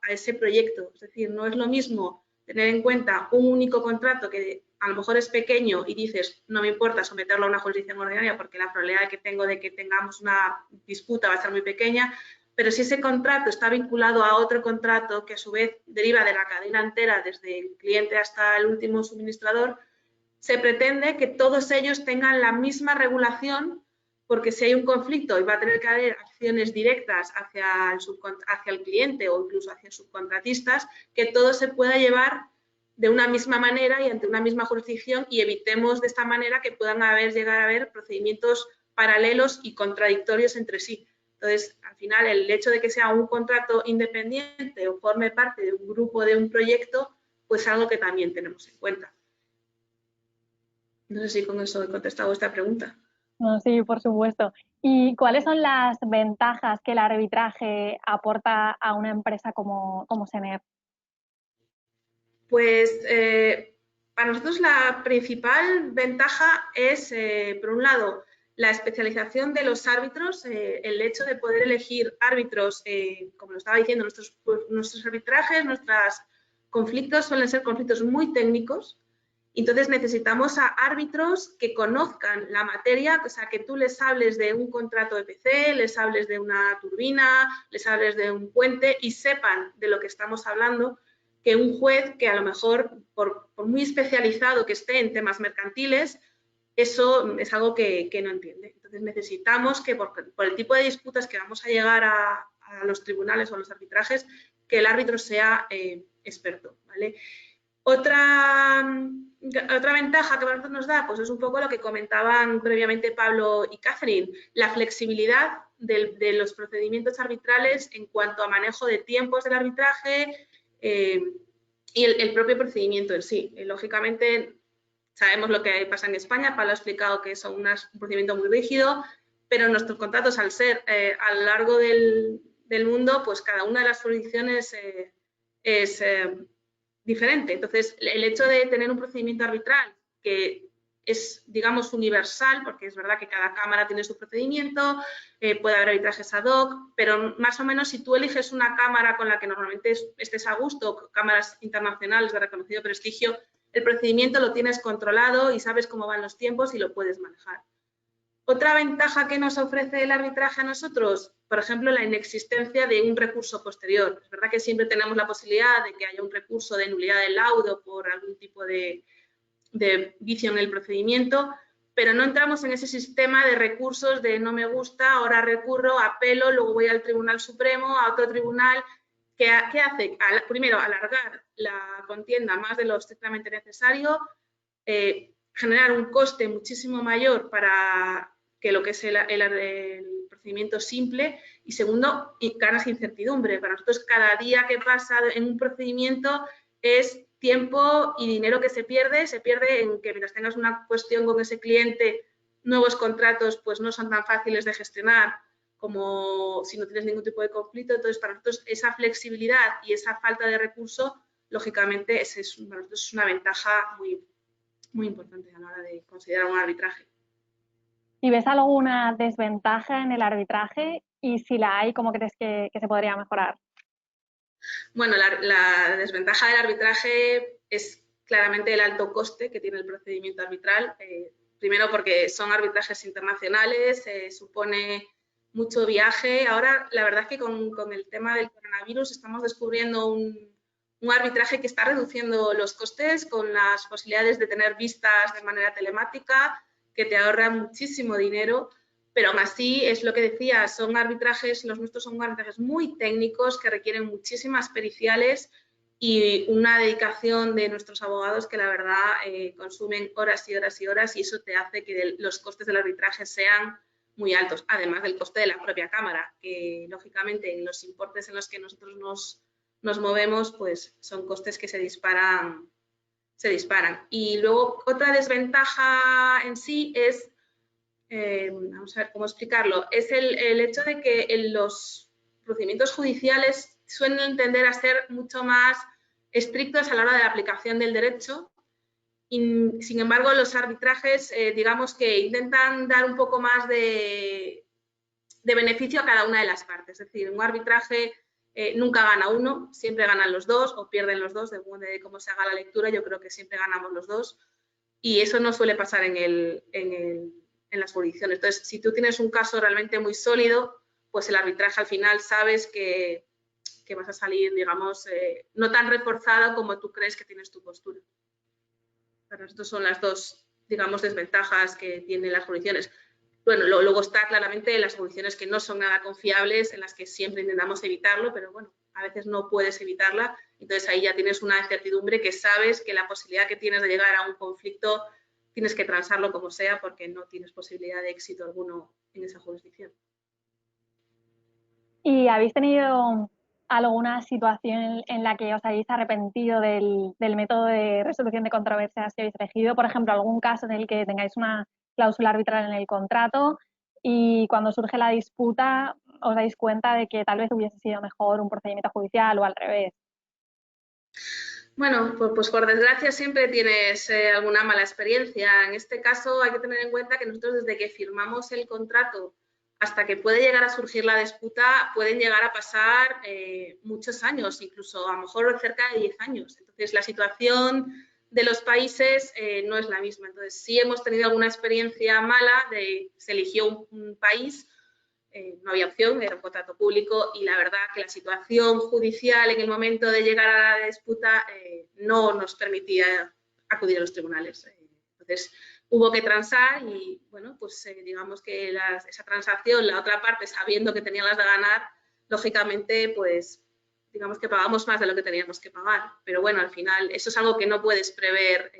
ese proyecto. Es decir, no es lo mismo tener en cuenta un único contrato que a lo mejor es pequeño y dices, no me importa someterlo a una jurisdicción ordinaria porque la probabilidad que tengo de que tengamos una disputa va a ser muy pequeña, pero si ese contrato está vinculado a otro contrato que a su vez deriva de la cadena entera, desde el cliente hasta el último suministrador, se pretende que todos ellos tengan la misma regulación, porque si hay un conflicto y va a tener que haber acciones directas hacia el cliente o incluso hacia subcontratistas, que todo se pueda llevar de una misma manera y ante una misma jurisdicción y evitemos de esta manera que puedan llegar a haber procedimientos paralelos y contradictorios entre sí. Entonces, al final, el hecho de que sea un contrato independiente o forme parte de un grupo, de un proyecto, pues es algo que también tenemos en cuenta. No sé si con eso he contestado esta pregunta. No, sí, por supuesto. ¿Y cuáles son las ventajas que el arbitraje aporta a una empresa como Sener? Pues para nosotros la principal ventaja es, por un lado, la especialización de los árbitros, el hecho de poder elegir árbitros, como lo estaba diciendo, nuestros arbitrajes, nuestros conflictos suelen ser conflictos muy técnicos Entonces necesitamos a árbitros que conozcan la materia, o sea, que tú les hables de un contrato de EPC, les hables de una turbina, les hables de un puente y sepan de lo que estamos hablando, que un juez que a lo mejor, por muy especializado que esté en temas mercantiles, eso es algo que no entiende. Entonces necesitamos que por el tipo de disputas que vamos a llegar a los tribunales o a los arbitrajes, que el árbitro sea experto, ¿vale? Otra ventaja que a nosotros nos da, pues es un poco lo que comentaban previamente Pablo y Catherine, la flexibilidad de los procedimientos arbitrales en cuanto a manejo de tiempos del arbitraje y el propio procedimiento en sí. Lógicamente, sabemos lo que pasa en España, Pablo ha explicado que son un procedimiento muy rígido, pero nuestros contratos, al ser a lo largo del mundo, pues cada una de las jurisdicciones es diferente. Entonces, el hecho de tener un procedimiento arbitral que es, digamos, universal, porque es verdad que cada cámara tiene su procedimiento, puede haber arbitrajes ad hoc, pero más o menos si tú eliges una cámara con la que normalmente estés a gusto, cámaras internacionales de reconocido prestigio, el procedimiento lo tienes controlado y sabes cómo van los tiempos y lo puedes manejar. Otra ventaja que nos ofrece el arbitraje a nosotros, por ejemplo, la inexistencia de un recurso posterior. Es verdad que siempre tenemos la posibilidad de que haya un recurso de nulidad del laudo por algún tipo de vicio en el procedimiento, pero no entramos en ese sistema de recursos de no me gusta, ahora recurro, apelo, luego voy al Tribunal Supremo, a otro tribunal. ¿Qué hace? Primero, alargar la contienda más de lo estrictamente necesario, generar un coste muchísimo mayor para que lo que es el procedimiento simple, y segundo, ganas incertidumbre. Para nosotros, cada día que pasa en un procedimiento es tiempo y dinero que se pierde en que mientras tengas una cuestión con ese cliente, nuevos contratos pues no son tan fáciles de gestionar como si no tienes ningún tipo de conflicto. Entonces, para nosotros esa flexibilidad y esa falta de recurso, lógicamente, para nosotros es una ventaja muy importante a la hora de considerar un arbitraje. ¿Y ves alguna desventaja en el arbitraje? Y si la hay, ¿cómo crees que se podría mejorar? Bueno, la desventaja del arbitraje es claramente el alto coste que tiene el procedimiento arbitral. Primero porque son arbitrajes internacionales, supone mucho viaje. Ahora, la verdad es que con el tema del coronavirus estamos descubriendo un arbitraje que está reduciendo los costes con las posibilidades de tener vistas de manera telemática, que te ahorra muchísimo dinero, pero aún así es lo que decía, los nuestros son arbitrajes muy técnicos que requieren muchísimas periciales y una dedicación de nuestros abogados que la verdad consumen horas y horas y horas, y eso te hace que los costes del arbitraje sean muy altos, además del coste de la propia cámara, que lógicamente en los importes en los que nosotros nos movemos, pues son costes que se disparan. Y luego otra desventaja en sí es, vamos a ver cómo explicarlo, es el hecho de que los procedimientos judiciales suelen tender a ser mucho más estrictos a la hora de la aplicación del derecho. Y, sin embargo, los arbitrajes, digamos que intentan dar un poco más de beneficio a cada una de las partes. Es decir, un arbitraje nunca gana uno, siempre ganan los dos o pierden los dos, según de cómo se haga la lectura. Yo creo que siempre ganamos los dos, y eso no suele pasar en las jurisdicciones. Entonces, si tú tienes un caso realmente muy sólido, pues el arbitraje al final sabes que vas a salir, digamos, no tan reforzado como tú crees que tienes tu postura. Para nosotros son las dos, digamos, desventajas que tienen las jurisdicciones. Bueno, luego está claramente las jurisdicciones que no son nada confiables, en las que siempre intentamos evitarlo, pero bueno, a veces no puedes evitarla. Entonces ahí ya tienes una incertidumbre que sabes que la posibilidad que tienes de llegar a un conflicto tienes que transarlo como sea, porque no tienes posibilidad de éxito alguno en esa jurisdicción. ¿Y habéis tenido alguna situación en la que os hayáis arrepentido del método de resolución de controversias que habéis elegido? Por ejemplo, algún caso en el que tengáis una cláusula arbitral en el contrato y cuando surge la disputa os dais cuenta de que tal vez hubiese sido mejor un procedimiento judicial o al revés. Bueno, pues por desgracia siempre tienes alguna mala experiencia. En este caso hay que tener en cuenta que nosotros, desde que firmamos el contrato hasta que puede llegar a surgir la disputa, pueden llegar a pasar muchos años, incluso a lo mejor cerca de 10 años. Entonces, la situación de los países no es la misma. Entonces, sí hemos tenido alguna experiencia mala se eligió un país, no había opción, era un contrato público y la verdad que la situación judicial en el momento de llegar a la disputa no nos permitía acudir a los tribunales. Entonces, hubo que transar y, bueno, pues digamos que esa transacción, la otra parte, sabiendo que tenía las de ganar, lógicamente, pues digamos que pagamos más de lo que teníamos que pagar. Pero bueno, al final, eso es algo que no puedes prever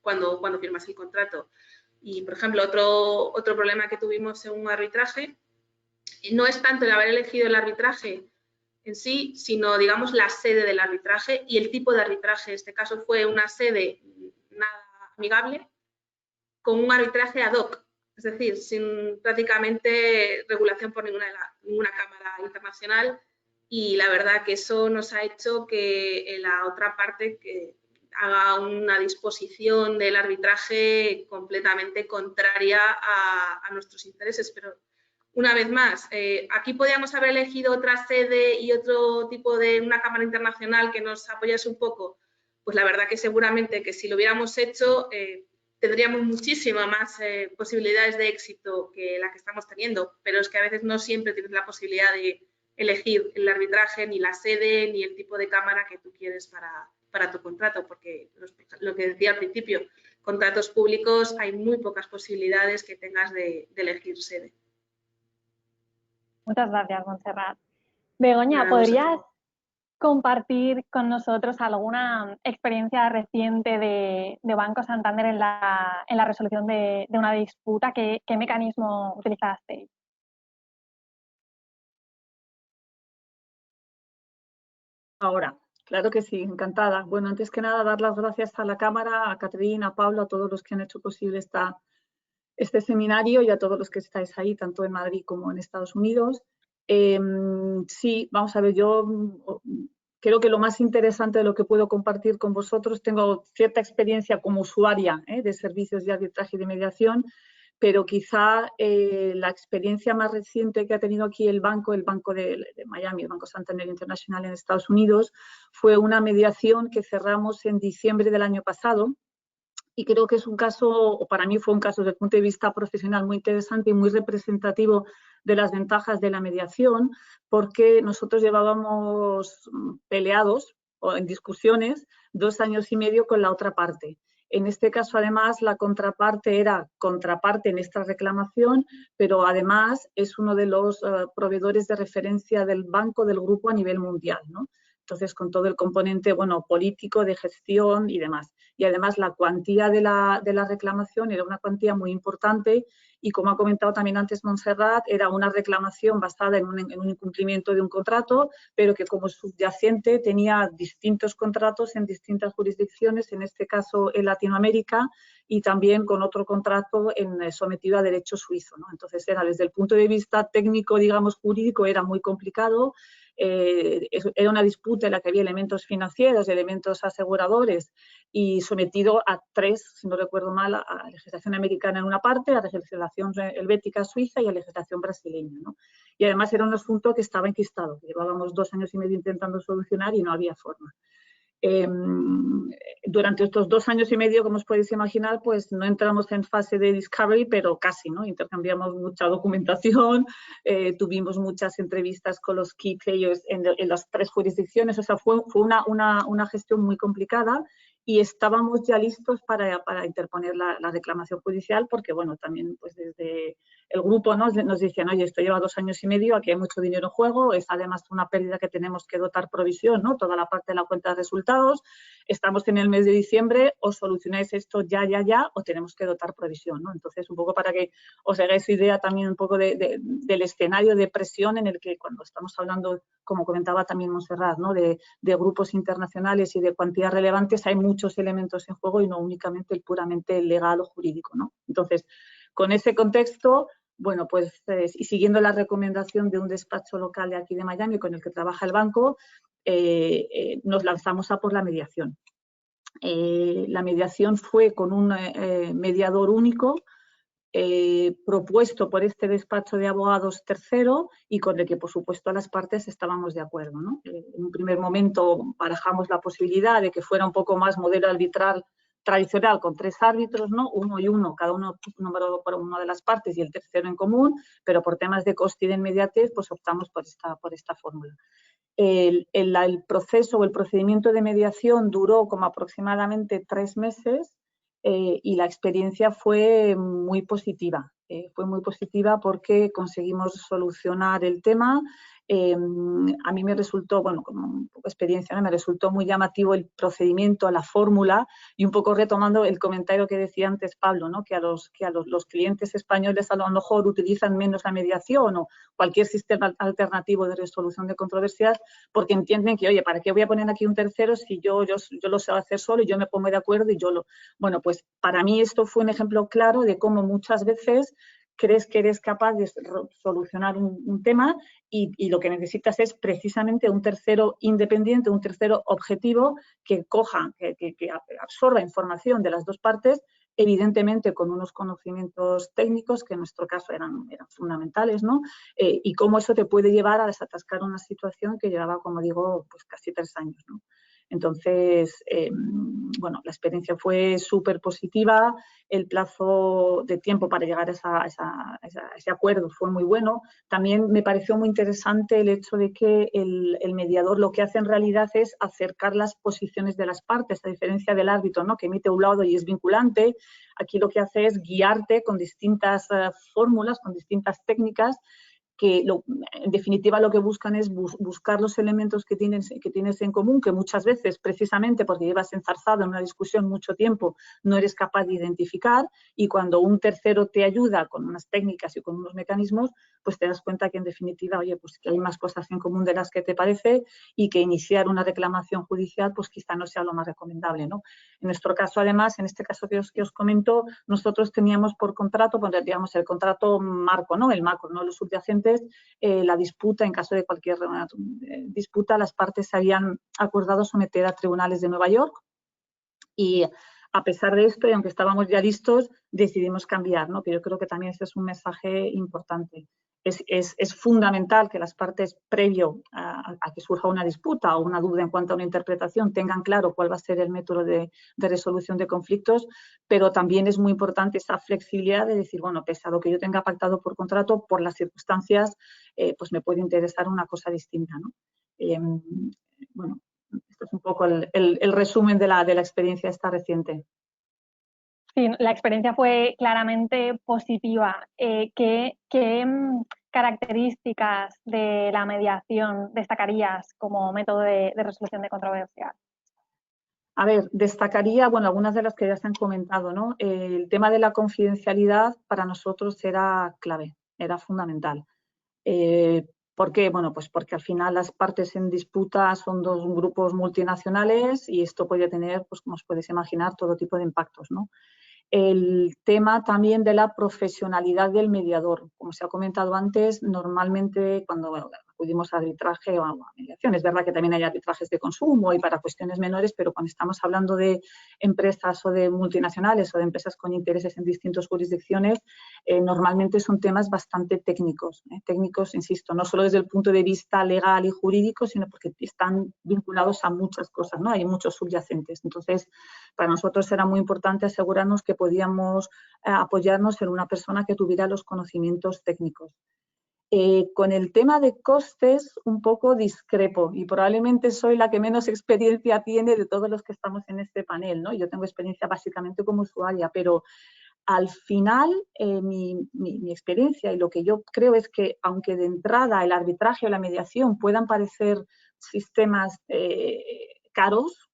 cuando firmas el contrato. Y, por ejemplo, otro problema que tuvimos en un arbitraje no es tanto el haber elegido el arbitraje en sí, sino, digamos, la sede del arbitraje y el tipo de arbitraje. En este caso fue una sede nada amigable con un arbitraje ad hoc, es decir, sin prácticamente regulación por ninguna cámara internacional, y la verdad que eso nos ha hecho que la otra parte que haga una disposición del arbitraje completamente contraria a nuestros intereses. Pero una vez más, aquí podíamos haber elegido otra sede y otro tipo de una cámara internacional que nos apoyase un poco. Pues la verdad que seguramente que si lo hubiéramos hecho tendríamos muchísimas más posibilidades de éxito que la que estamos teniendo, pero es que a veces no siempre tienes la posibilidad de elegir el arbitraje, ni la sede, ni el tipo de cámara que tú quieres para tu contrato, porque lo que decía al principio, contratos públicos hay muy pocas posibilidades que tengas de elegir sede. Muchas gracias, Montserrat. Begoña, ¿podrías compartir con nosotros alguna experiencia reciente de Banco Santander en la resolución de una disputa? ¿Qué mecanismo utilizasteis? Ahora, claro que sí, encantada. Bueno, antes que nada, dar las gracias a la Cámara, a Catherine, a Pablo, a todos los que han hecho posible este seminario y a todos los que estáis ahí, tanto en Madrid como en Estados Unidos. Sí, vamos a ver, yo creo que lo más interesante de lo que puedo compartir con vosotros, tengo cierta experiencia como usuaria de servicios de arbitraje y de mediación, pero quizá la experiencia más reciente que ha tenido aquí el banco de Miami, el Banco Santander International en Estados Unidos, fue una mediación que cerramos en diciembre del año pasado. Y creo que es un caso, o para mí fue un caso desde el punto de vista profesional muy interesante y muy representativo de las ventajas de la mediación, porque nosotros llevábamos peleados o en discusiones 2 años y medio con la otra parte. En este caso, además, la contraparte era contraparte en esta reclamación, pero además es uno de los proveedores de referencia del banco del grupo a nivel mundial, ¿no? Entonces, con todo el componente político, de gestión y demás. Y además la cuantía de la reclamación era una cuantía muy importante y, como ha comentado también antes Montserrat, era una reclamación basada en un incumplimiento de un contrato, pero que como subyacente tenía distintos contratos en distintas jurisdicciones, en este caso en Latinoamérica, y también con otro contrato sometido a derecho suizo, ¿no? Entonces, desde el punto de vista técnico, digamos, jurídico, era muy complicado. Era una disputa en la que había elementos financieros, elementos aseguradores y sometido a 3, si no recuerdo mal, a legislación americana en una parte, a legislación helvética suiza y a legislación brasileña, ¿no? Y además era un asunto que estaba enquistado, que llevábamos 2 años y medio intentando solucionar y no había forma. Durante estos 2 años y medio, como os podéis imaginar, pues no entramos en fase de discovery, pero casi, ¿no? Intercambiamos mucha documentación, tuvimos muchas entrevistas con los key players en las 3 jurisdicciones, o sea, fue una gestión muy complicada y estábamos ya listos para interponer la reclamación judicial porque, bueno, también pues desde el grupo nos decían, oye, esto lleva 2 años y medio, aquí hay mucho dinero en juego, es además una pérdida que tenemos que dotar provisión, ¿no? Toda la parte de la cuenta de resultados, estamos en el mes de diciembre, o solucionáis esto ya, o tenemos que dotar provisión, ¿no? Entonces, un poco para que os hagáis idea también un poco del escenario de presión en el que cuando estamos hablando, como comentaba también Montserrat, ¿no? de grupos internacionales y de cuantías relevantes, hay muchos elementos en juego y no únicamente el puramente legal o jurídico, ¿no? Entonces, con ese contexto, bueno, pues y siguiendo la recomendación de un despacho local de aquí de Miami con el que trabaja el banco, nos lanzamos a por la mediación. La mediación fue con un mediador único propuesto por este despacho de abogados tercero y con el que, por supuesto, las partes estábamos de acuerdo, ¿no? En un primer momento barajamos la posibilidad de que fuera un poco más modelo arbitral tradicional con 3 árbitros, ¿no? 1 y 1, cada uno nombrado por una de las partes y el tercero en común, pero por temas de coste y de inmediatez, pues optamos por esta fórmula. El proceso o el procedimiento de mediación duró como aproximadamente 3 meses y la experiencia fue muy positiva. Fue muy positiva porque conseguimos solucionar el tema. A mí me resultó, bueno, como un poco experiencia, ¿no? Me resultó muy llamativo el procedimiento, la fórmula, y un poco retomando el comentario que decía antes Pablo, ¿no? Que a los clientes españoles a lo mejor utilizan menos la mediación o cualquier sistema alternativo de resolución de controversias porque entienden que, oye, ¿para qué voy a poner aquí un tercero si yo lo sé hacer solo y yo me pongo de acuerdo y yo lo... Bueno, pues para mí esto fue un ejemplo claro de cómo muchas veces crees que eres capaz de solucionar un tema y lo que necesitas es precisamente un tercero independiente, un tercero objetivo que coja, que absorba información de las dos partes, evidentemente con unos conocimientos técnicos que en nuestro caso eran fundamentales, ¿no? Y cómo eso te puede llevar a desatascar una situación que llevaba, como digo, pues casi 3 años, ¿no? Entonces, bueno, la experiencia fue súper positiva, el plazo de tiempo para llegar a ese acuerdo fue muy bueno. También me pareció muy interesante el hecho de que el mediador lo que hace en realidad es acercar las posiciones de las partes, a diferencia del árbitro, ¿no? Que emite un laudo y es vinculante. Aquí lo que hace es guiarte con distintas fórmulas, con distintas técnicas, que en definitiva lo que buscan es buscar los elementos que tienes en común, que muchas veces, precisamente porque llevas enzarzado en una discusión mucho tiempo, no eres capaz de identificar, y cuando un tercero te ayuda con unas técnicas y con unos mecanismos, pues te das cuenta que en definitiva, oye, pues que hay más cosas en común de las que te parece y que iniciar una reclamación judicial pues quizá no sea lo más recomendable, ¿no? En nuestro caso, además, en este caso que os comento, nosotros teníamos por contrato, pues, digamos, el contrato marco, ¿no? El macro, ¿no? Los subyacentes, la disputa, en caso de cualquier disputa, las partes se habían acordado someter a tribunales de Nueva York y a pesar de esto, y aunque estábamos ya listos, decidimos cambiar, ¿no? Que yo creo que también ese es un mensaje importante. Es fundamental que las partes, previo a que surja una disputa o una duda en cuanto a una interpretación, tengan claro cuál va a ser el método de resolución de conflictos, pero también es muy importante esa flexibilidad de decir, bueno, pese a lo que yo tenga pactado por contrato, por las circunstancias, pues me puede interesar una cosa distinta, ¿no? Bueno, esto es un poco el resumen de la experiencia esta reciente. Sí, la experiencia fue claramente positiva. ¿Qué características de la mediación destacarías como método de resolución de controversias? A ver, destacaría, bueno, algunas de las que ya se han comentado, ¿no? El tema de la confidencialidad para nosotros era clave, era fundamental. ¿Por qué? Bueno, pues porque al final las partes en disputa son 2 grupos multinacionales y esto puede tener, pues como os podéis imaginar, todo tipo de impactos, ¿no? El tema también de la profesionalidad del mediador. Como se ha comentado antes, normalmente cuando acudimos a arbitraje o a mediación, es verdad que también hay arbitrajes de consumo y para cuestiones menores, pero cuando estamos hablando de empresas o de multinacionales o de empresas con intereses en distintas jurisdicciones, normalmente son temas bastante técnicos. Técnicos, insisto, no solo desde el punto de vista legal y jurídico, sino porque están vinculados a muchas cosas, ¿no? Hay muchos subyacentes. Entonces, para nosotros era muy importante asegurarnos que podíamos apoyarnos en una persona que tuviera los conocimientos técnicos. Con el tema de costes un poco discrepo y probablemente soy la que menos experiencia tiene de todos los que estamos en este panel, ¿no? Yo tengo experiencia básicamente como usuaria, pero al final mi experiencia y lo que yo creo es que aunque de entrada el arbitraje o la mediación puedan parecer sistemas caros,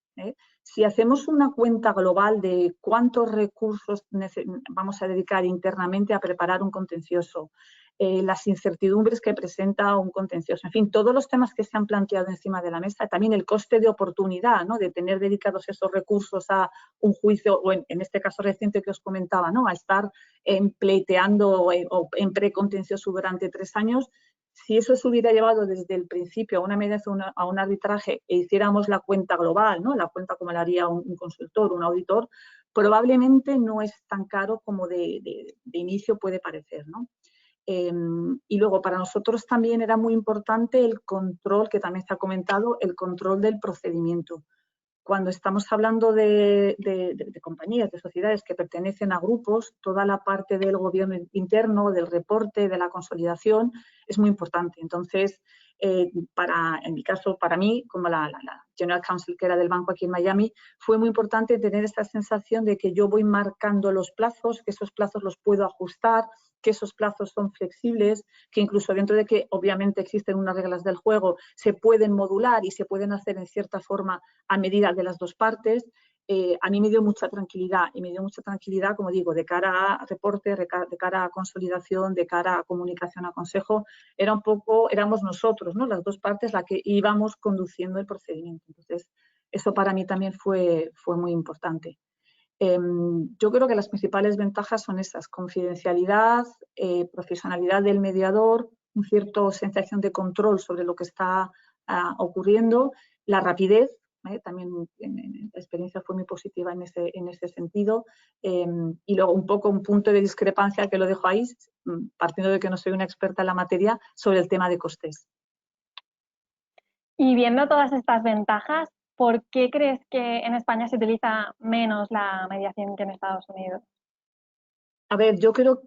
si hacemos una cuenta global de cuántos recursos vamos a dedicar internamente a preparar un contencioso, las incertidumbres que presenta un contencioso, en fin, todos los temas que se han planteado encima de la mesa, también el coste de oportunidad, ¿no? De tener dedicados esos recursos a un juicio, o en este caso reciente que os comentaba, ¿no? A estar pleiteando o en precontencioso durante 3 años. Si eso se hubiera llevado desde el principio a una mediación, a un arbitraje e hiciéramos la cuenta global, ¿no? La cuenta como la haría un consultor, un auditor, probablemente no es tan caro como de inicio puede parecer, ¿no? Y luego para nosotros también era muy importante el control, que también se ha comentado, el control del procedimiento. cuando estamos hablando de compañías, de sociedades que pertenecen a grupos, toda la parte del gobierno interno, del reporte, de la consolidación, es muy importante. Entonces, en mi caso, para mí, como la General Counsel que era del banco aquí en Miami, fue muy importante tener esta sensación de que yo voy marcando los plazos, que esos plazos los puedo ajustar, que esos plazos son flexibles, que incluso dentro de que obviamente existen unas reglas del juego, se pueden modular y se pueden hacer en cierta forma a medida de las dos partes. A mí me dio mucha tranquilidad, y me dio mucha tranquilidad, como digo, de cara a reporte, de cara a consolidación, de cara a comunicación, a consejo. Éramos nosotros, ¿no? Las dos partes las que íbamos conduciendo el procedimiento. Entonces, eso para mí también fue muy importante. Yo creo que las principales ventajas son esas: confidencialidad, profesionalidad del mediador, una cierta sensación de control sobre lo que está ocurriendo, la rapidez. También la experiencia fue muy positiva en ese sentido. Y luego un poco un punto de discrepancia que lo dejo ahí, partiendo de que no soy una experta en la materia, sobre el tema de costes. Y viendo todas estas ventajas, ¿por qué crees que en España se utiliza menos la mediación que en Estados Unidos? A ver, yo creo,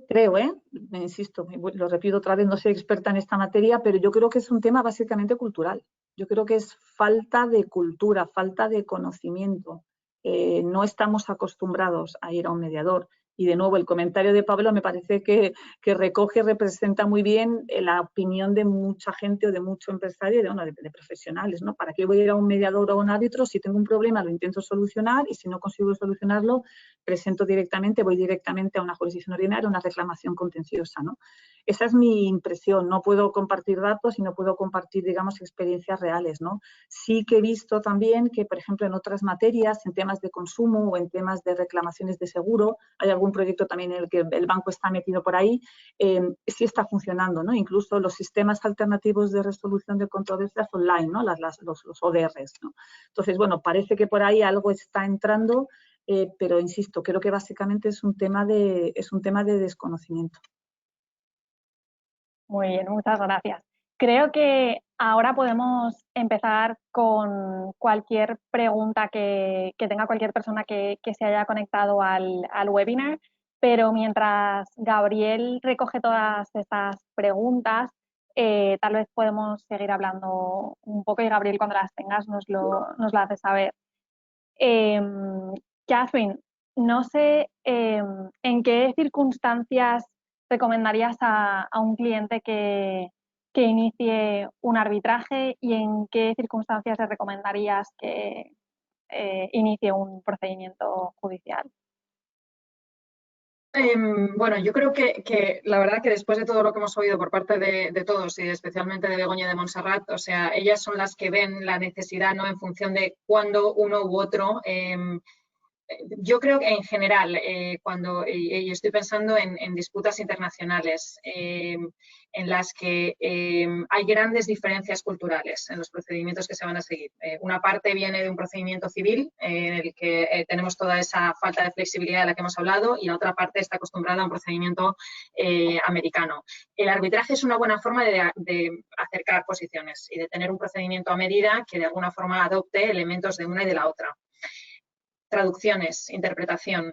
me insisto, lo repito otra vez, no soy experta en esta materia, pero yo creo que es un tema básicamente cultural. Yo creo que es falta de cultura, falta de conocimiento. No estamos acostumbrados a ir a un mediador. Y de nuevo, el comentario de Pablo me parece que recoge, representa muy bien la opinión de mucha gente o de mucho empresario y de profesionales, ¿no? ¿Para qué voy a ir a un mediador o a un árbitro? Si tengo un problema, lo intento solucionar, y si no consigo solucionarlo, voy directamente a una jurisdicción ordinaria, una reclamación contenciosa, ¿no? Esa es mi impresión. No puedo compartir datos y no puedo compartir, digamos, experiencias reales, ¿no? Sí que he visto también que, por ejemplo, en otras materias, en temas de consumo o en temas de reclamaciones de seguro, hay algún proyecto también en el que el banco está metido por ahí, sí está funcionando, ¿no? Incluso los sistemas alternativos de resolución de controversias online, ¿no? Los ODRs, ¿no? Entonces, bueno, parece que por ahí algo está entrando, pero insisto, creo que básicamente es un tema de desconocimiento. Muy bien, muchas gracias. Creo que ahora podemos empezar con cualquier pregunta que tenga cualquier persona que se haya conectado al webinar, pero mientras Gabriel recoge todas estas preguntas, tal vez podemos seguir hablando un poco, y Gabriel, cuando las tengas nos lo hace saber. Catherine, no sé en qué circunstancias recomendarías a un cliente que inicie un arbitraje, y en qué circunstancias le recomendarías que inicie un procedimiento judicial. Bueno, yo creo que la verdad que después de todo lo que hemos oído por parte de todos, y especialmente de Begoña y de Montserrat, o sea, ellas son las que ven la necesidad, ¿no?, en función de cuándo uno u otro. Yo creo que en general, y estoy pensando en disputas internacionales, en las que hay grandes diferencias culturales en los procedimientos que se van a seguir. Una parte viene de un procedimiento civil, en el que tenemos toda esa falta de flexibilidad de la que hemos hablado, y la otra parte está acostumbrada a un procedimiento americano. El arbitraje es una buena forma de acercar posiciones y de tener un procedimiento a medida que de alguna forma adopte elementos de una y de la otra. Traducciones, interpretación.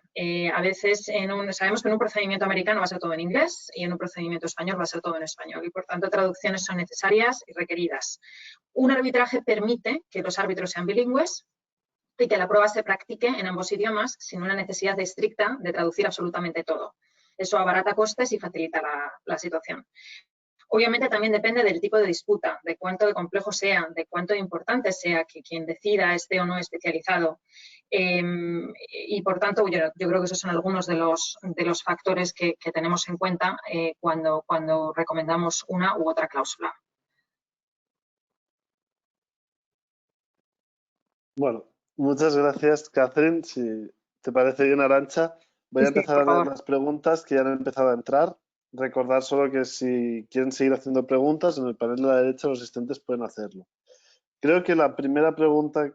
A veces sabemos que en un procedimiento americano va a ser todo en inglés y en un procedimiento español va a ser todo en español, y por tanto traducciones son necesarias y requeridas. Un arbitraje permite que los árbitros sean bilingües y que la prueba se practique en ambos idiomas sin una necesidad estricta de traducir absolutamente todo. Eso abarata costes y facilita la situación. Obviamente también depende del tipo de disputa, de cuánto de complejo sea, de cuánto importante sea que quien decida esté o no especializado. Y por tanto, yo creo que esos son algunos de los factores que tenemos en cuenta cuando recomendamos una u otra cláusula. Bueno, muchas gracias, Catherine. Si te parece bien, Arantxa, voy a empezar a leer las preguntas que ya han empezado a entrar. Recordar solo que si quieren seguir haciendo preguntas, en el panel de la derecha los asistentes pueden hacerlo. Creo que la primera pregunta,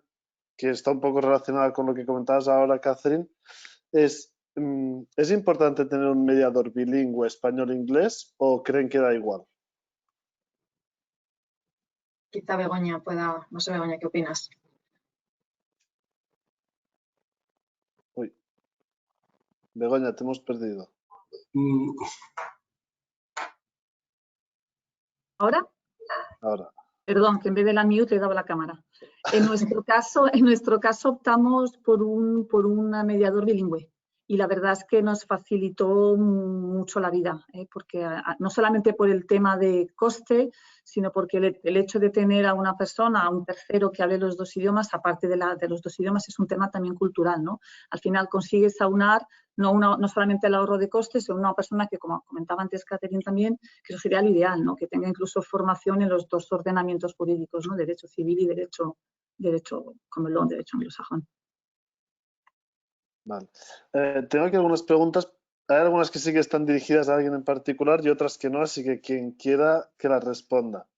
que está un poco relacionada con lo que comentabas ahora, Catherine, ¿es importante tener un mediador bilingüe español-inglés o creen que da igual? Quizá Begoña pueda, no sé, Begoña, ¿qué opinas? Uy. Begoña, te hemos perdido. ¿Ahora? Ahora. Perdón, que en vez de la mute he dado la cámara. En nuestro caso optamos por un mediador bilingüe y la verdad es que nos facilitó mucho la vida, porque no solamente por el tema de coste, sino porque el hecho de tener a una persona, a un tercero que hable los dos idiomas, aparte de los dos idiomas, es un tema también cultural, ¿no? Al final consigues aunar no solamente el ahorro de costes, sino una persona que, como comentaba antes Catherine también, que eso sería lo ideal, ¿no? Que tenga incluso formación en los dos ordenamientos jurídicos, ¿no? Derecho civil y derecho common, derecho anglosajón. Vale. Tengo aquí algunas preguntas. Hay algunas que sí que están dirigidas a alguien en particular y otras que no, así que quien quiera que las responda.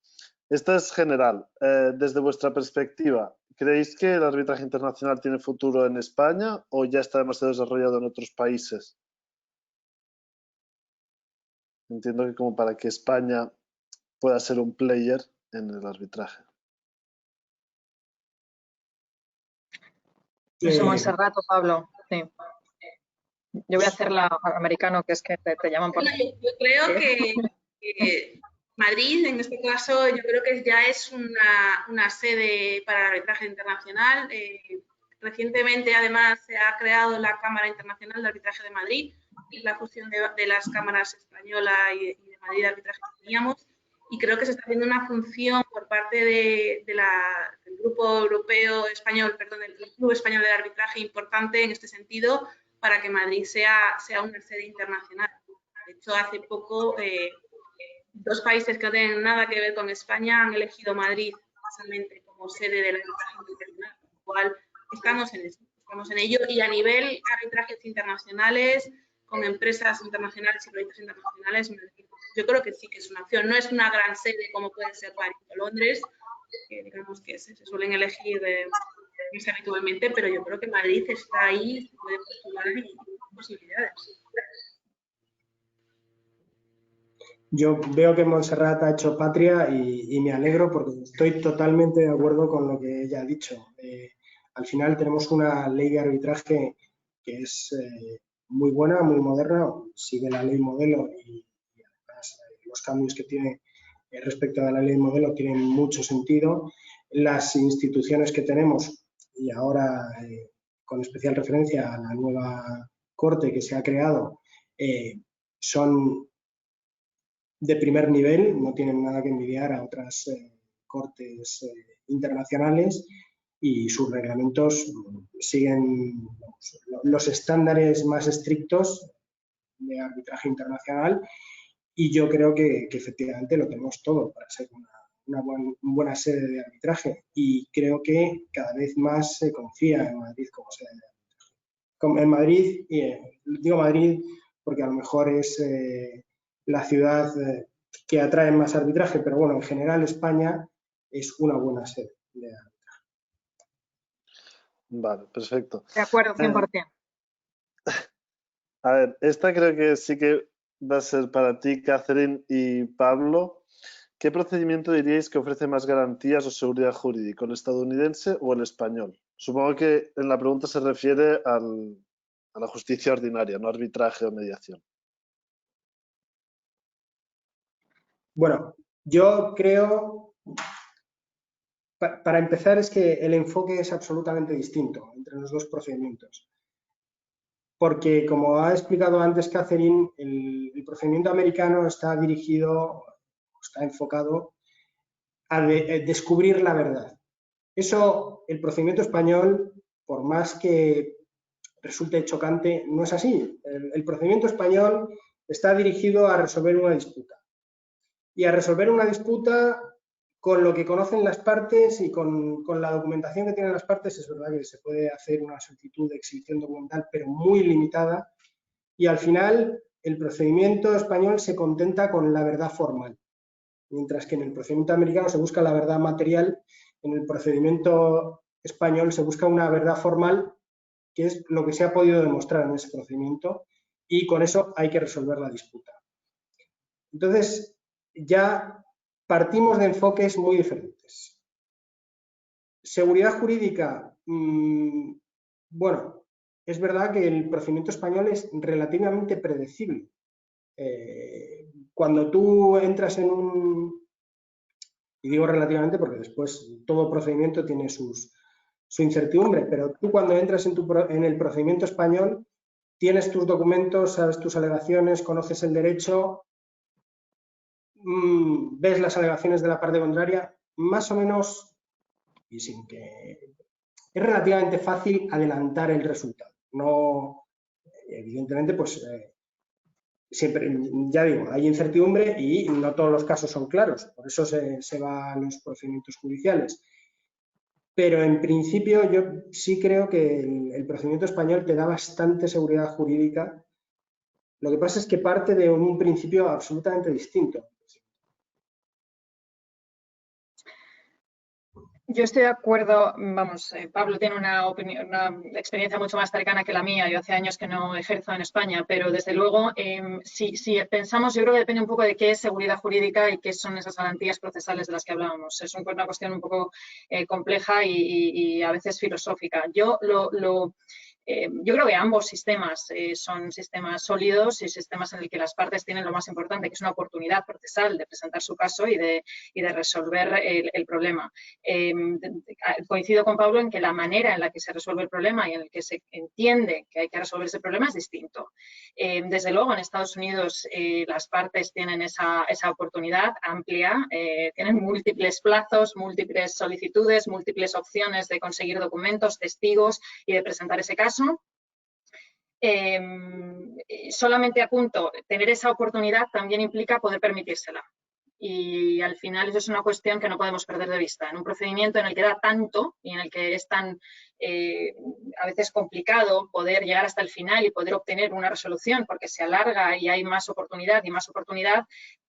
Esta es general. Desde vuestra perspectiva, ¿creéis que el arbitraje internacional tiene futuro en España o ya está demasiado desarrollado en otros países? Entiendo que como para que España pueda ser un player en el arbitraje. No sé, Montserrat o Pablo. Sí. Yo voy a hacer la americano, que es que te llaman por... Yo creo que Madrid, en este caso, yo creo que ya es una sede para el arbitraje internacional. Recientemente, además, se ha creado la Cámara Internacional de Arbitraje de Madrid, que es la fusión de las cámaras española y de Madrid de arbitraje que teníamos. Y creo que se está haciendo una función por parte del Grupo Europeo Español, perdón, del Club Español de Arbitraje importante en este sentido, para que Madrid sea una sede internacional. De hecho, hace poco, dos países que no tienen nada que ver con España han elegido Madrid precisamente como sede del arbitraje internacional, con lo cual estamos en ello. Y a nivel arbitrajes internacionales, con empresas internacionales y proyectos internacionales, yo creo que sí que es una opción. No es una gran sede como puede ser París o Londres, que digamos que se suelen elegir más habitualmente, pero yo creo que Madrid está ahí, se puede postular y tiene posibilidades. Yo veo que Montserrat ha hecho patria y me alegro porque estoy totalmente de acuerdo con lo que ella ha dicho. Al final tenemos una ley de arbitraje que es muy buena, muy moderna, sigue la ley modelo y además los cambios que tiene respecto a la ley modelo tienen mucho sentido. Las instituciones que tenemos y ahora con especial referencia a la nueva corte que se ha creado son de primer nivel, no tienen nada que envidiar a otras cortes internacionales y sus reglamentos siguen los estándares más estrictos de arbitraje internacional y yo creo que efectivamente lo tenemos todo para ser una buena sede de arbitraje y creo que cada vez más se confía en Madrid como sede de arbitraje. En Madrid, digo Madrid porque a lo mejor es la ciudad que atrae más arbitraje, pero bueno, en general España es una buena sede de arbitraje. Vale, perfecto. De acuerdo, 100%. A ver, esta creo que sí que va a ser para ti, Catherine y Pablo. ¿Qué procedimiento diríais que ofrece más garantías o seguridad jurídica, el estadounidense o el español? Supongo que en la pregunta se refiere a la justicia ordinaria, no arbitraje o mediación. Bueno, yo creo, para empezar, es que el enfoque es absolutamente distinto entre los dos procedimientos. Porque, como ha explicado antes Catherine, el procedimiento americano está dirigido, está enfocado a descubrir la verdad. Eso, el procedimiento español, por más que resulte chocante, no es así. El procedimiento español está dirigido a resolver una disputa. Y a resolver una disputa con lo que conocen las partes y con la documentación que tienen las partes. Es verdad que se puede hacer una solicitud de exhibición documental, pero muy limitada. Y al final, el procedimiento español se contenta con la verdad formal. Mientras que en el procedimiento americano se busca la verdad material, en el procedimiento español se busca una verdad formal, que es lo que se ha podido demostrar en ese procedimiento, y con eso hay que resolver la disputa. Entonces, ya partimos de enfoques muy diferentes. Seguridad jurídica, bueno, es verdad que el procedimiento español es relativamente predecible. Cuando tú entras en un... Y digo relativamente porque después todo procedimiento tiene su incertidumbre, pero tú cuando entras en el procedimiento español tienes tus documentos, sabes tus alegaciones, conoces el derecho, ves las alegaciones de la parte contraria, más o menos, y sin que... Es relativamente fácil adelantar el resultado. No, evidentemente, pues siempre, ya digo, hay incertidumbre y no todos los casos son claros, por eso se va a los procedimientos judiciales. Pero en principio yo sí creo que el procedimiento español te da bastante seguridad jurídica. Lo que pasa es que parte de un principio absolutamente distinto. Yo estoy de acuerdo, vamos, Pablo tiene una experiencia mucho más cercana que la mía. Yo hace años que no ejerzo en España, pero desde luego, si pensamos, yo creo que depende un poco de qué es seguridad jurídica y qué son esas garantías procesales de las que hablábamos. Es una cuestión un poco compleja y a veces filosófica. Yo creo que ambos sistemas son sistemas sólidos y sistemas en el que las partes tienen lo más importante, que es una oportunidad procesal de presentar su caso y de resolver el problema. Coincido con Pablo en que la manera en la que se resuelve el problema y en el que se entiende que hay que resolver ese problema es distinto. Desde luego, en Estados Unidos las partes tienen esa oportunidad amplia, tienen múltiples plazos, múltiples solicitudes, múltiples opciones de conseguir documentos, testigos y de presentar ese caso. Solamente apunto, tener esa oportunidad también implica poder permitírsela. Y al final eso es una cuestión que no podemos perder de vista. En un procedimiento en el que da tanto y en el que es tan a veces complicado poder llegar hasta el final y poder obtener una resolución porque se alarga y hay más oportunidad y más oportunidad,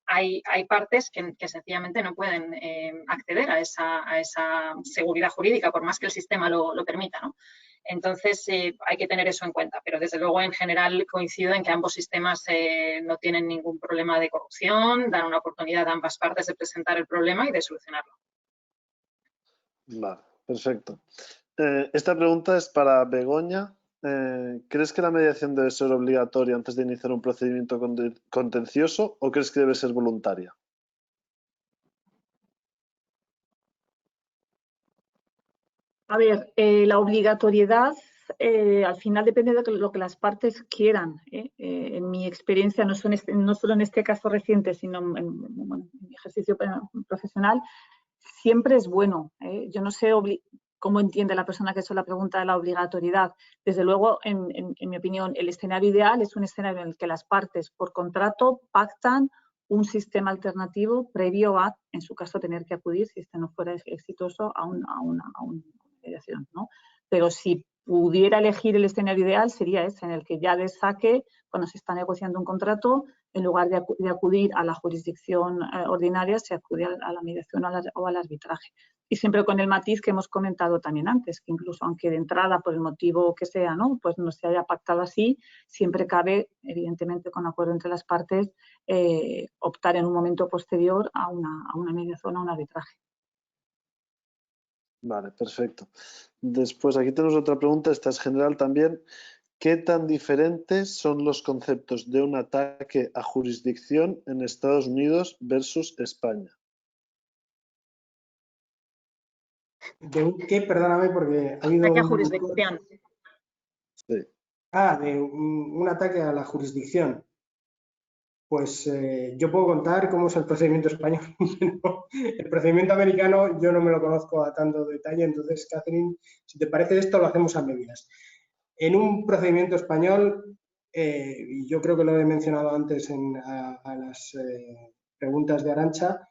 hay partes que sencillamente no pueden acceder a esa seguridad jurídica por más que el sistema lo permita, ¿no? Entonces, hay que tener eso en cuenta, pero desde luego en general coincido en que ambos sistemas no tienen ningún problema de corrupción, dan una oportunidad a ambas partes de presentar el problema y de solucionarlo. Vale, perfecto. Esta pregunta es para Begoña. ¿Crees que la mediación debe ser obligatoria antes de iniciar un procedimiento contencioso o crees que debe ser voluntaria? A ver, la obligatoriedad al final depende de lo que las partes quieran. En mi experiencia, no solo en este caso reciente, sino en mi ejercicio profesional, siempre es bueno. Yo no sé cómo entiende la persona que ha hecho la pregunta de la obligatoriedad. Desde luego, en mi opinión, el escenario ideal es un escenario en el que las partes por contrato pactan un sistema alternativo previo a, en su caso, tener que acudir, si este no fuera exitoso, a una mediación, ¿no? Pero si pudiera elegir el escenario ideal, sería ese, en el que ya de saque, cuando se está negociando un contrato, en lugar de acudir a la jurisdicción ordinaria, se acude a la mediación o al arbitraje. Y siempre con el matiz que hemos comentado también antes, que incluso aunque de entrada, por el motivo que sea, ¿no?, pues no se haya pactado así, siempre cabe, evidentemente, con acuerdo entre las partes, optar en un momento posterior a una mediación o a un arbitraje. Vale, perfecto. Después aquí tenemos otra pregunta, esta es general también. ¿Qué tan diferentes son los conceptos de un ataque a jurisdicción en Estados Unidos versus España? ¿De un qué? Perdóname, porque ha habido... Ataque a jurisdicción. Sí. De un ataque a la jurisdicción. Pues yo puedo contar cómo es el procedimiento español. El procedimiento americano yo no me lo conozco a tanto detalle, entonces, Catherine, si te parece esto, lo hacemos a medias. En un procedimiento español, y yo creo que lo he mencionado antes a las preguntas de Arantxa,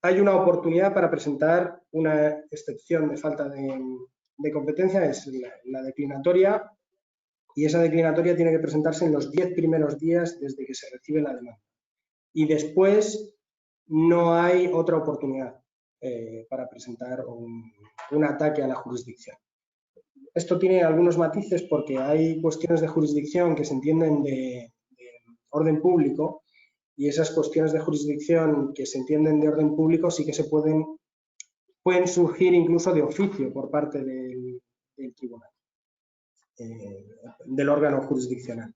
hay una oportunidad para presentar una excepción de falta de competencia, es la declinatoria. Y esa declinatoria tiene que presentarse en los 10 primeros días desde que se recibe la demanda. Y después no hay otra oportunidad para presentar un ataque a la jurisdicción. Esto tiene algunos matices porque hay cuestiones de jurisdicción que se entienden de orden público y esas cuestiones de jurisdicción que se entienden de orden público sí que se pueden surgir incluso de oficio por parte del tribunal. del órgano jurisdiccional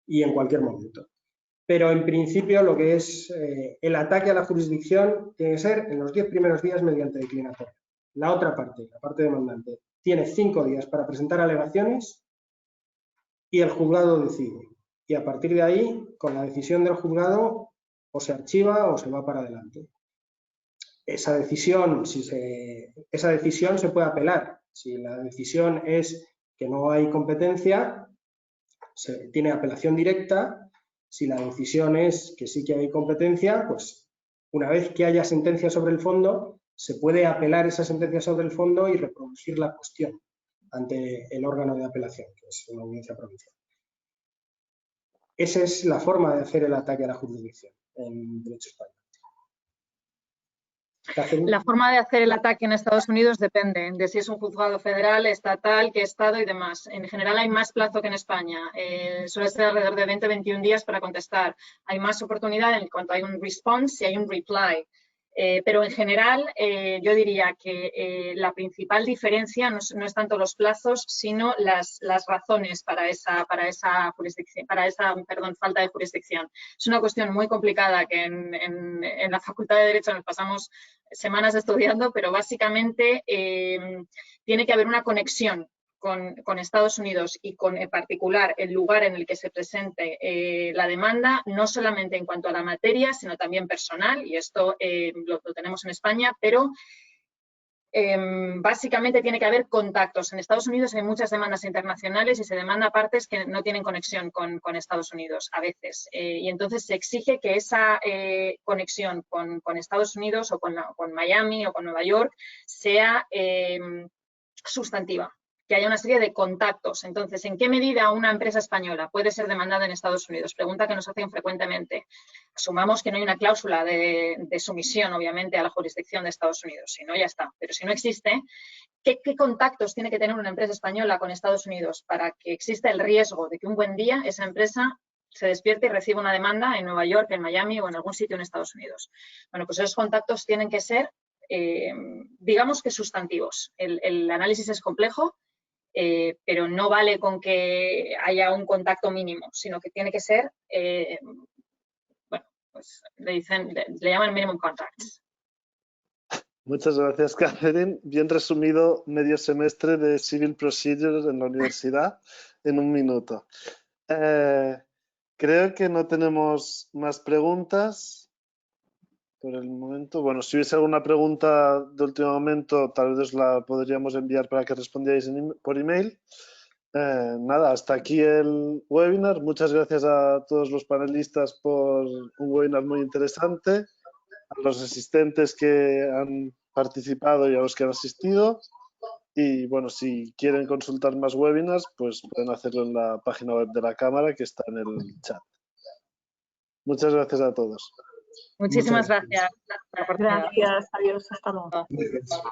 y en cualquier momento. Pero en principio lo que es el ataque a la jurisdicción tiene que ser en los 10 primeros días mediante declinatoria. La otra parte, la parte demandante, tiene 5 días para presentar alegaciones y el juzgado decide. Y a partir de ahí, con la decisión del juzgado, o se archiva o se va para adelante. Esa decisión se puede apelar. Si la decisión es que no hay competencia, se tiene apelación directa. Si la decisión es que sí que hay competencia, pues una vez que haya sentencia sobre el fondo, se puede apelar esa sentencia sobre el fondo y reproducir la cuestión ante el órgano de apelación, que es una audiencia provincial. Esa es la forma de hacer el ataque a la jurisdicción en derecho español. La forma de hacer el ataque en Estados Unidos depende de si es un juzgado federal, estatal, qué estado y demás. En general hay más plazo que en España. Suele ser alrededor de 20-21 días para contestar. Hay más oportunidad en cuanto hay un response y hay un reply. Pero en general yo diría que la principal diferencia no es tanto los plazos, sino las razones para esa falta de jurisdicción. Es una cuestión muy complicada que en la Facultad de Derecho nos pasamos semanas estudiando, pero básicamente tiene que haber una conexión con Estados Unidos y con en particular el lugar en el que se presente la demanda, no solamente en cuanto a la materia, sino también personal, y esto lo tenemos en España, pero básicamente tiene que haber contactos. En Estados Unidos hay muchas demandas internacionales y se demanda a partes que no tienen conexión con Estados Unidos a veces. Y entonces se exige que esa conexión con Estados Unidos o con Miami o con Nueva York sea sustantiva, que haya una serie de contactos. Entonces, ¿en qué medida una empresa española puede ser demandada en Estados Unidos? Pregunta que nos hacen frecuentemente. Asumamos que no hay una cláusula de sumisión, obviamente, a la jurisdicción de Estados Unidos. Si no, ya está. Pero si no existe, ¿qué contactos tiene que tener una empresa española con Estados Unidos para que exista el riesgo de que un buen día esa empresa se despierte y reciba una demanda en Nueva York, en Miami o en algún sitio en Estados Unidos? Bueno, pues esos contactos tienen que ser, digamos que sustantivos. El análisis es complejo, pero no vale con que haya un contacto mínimo, sino que tiene que ser, bueno, pues le llaman minimum contacts. Muchas gracias, Catherine. Bien resumido medio semestre de Civil Procedure en la universidad en un minuto. Creo que no tenemos más preguntas por el momento. Bueno, si hubiese alguna pregunta de último momento, tal vez os la podríamos enviar para que respondierais por email. Nada, hasta aquí el webinar. Muchas gracias a todos los panelistas por un webinar muy interesante, a los asistentes que han participado y a los que han asistido. Y bueno, si quieren consultar más webinars, pues pueden hacerlo en la página web de la Cámara que está en el chat. Muchas gracias a todos. Muchísimas gracias. Gracias, adiós, hasta luego. Gracias.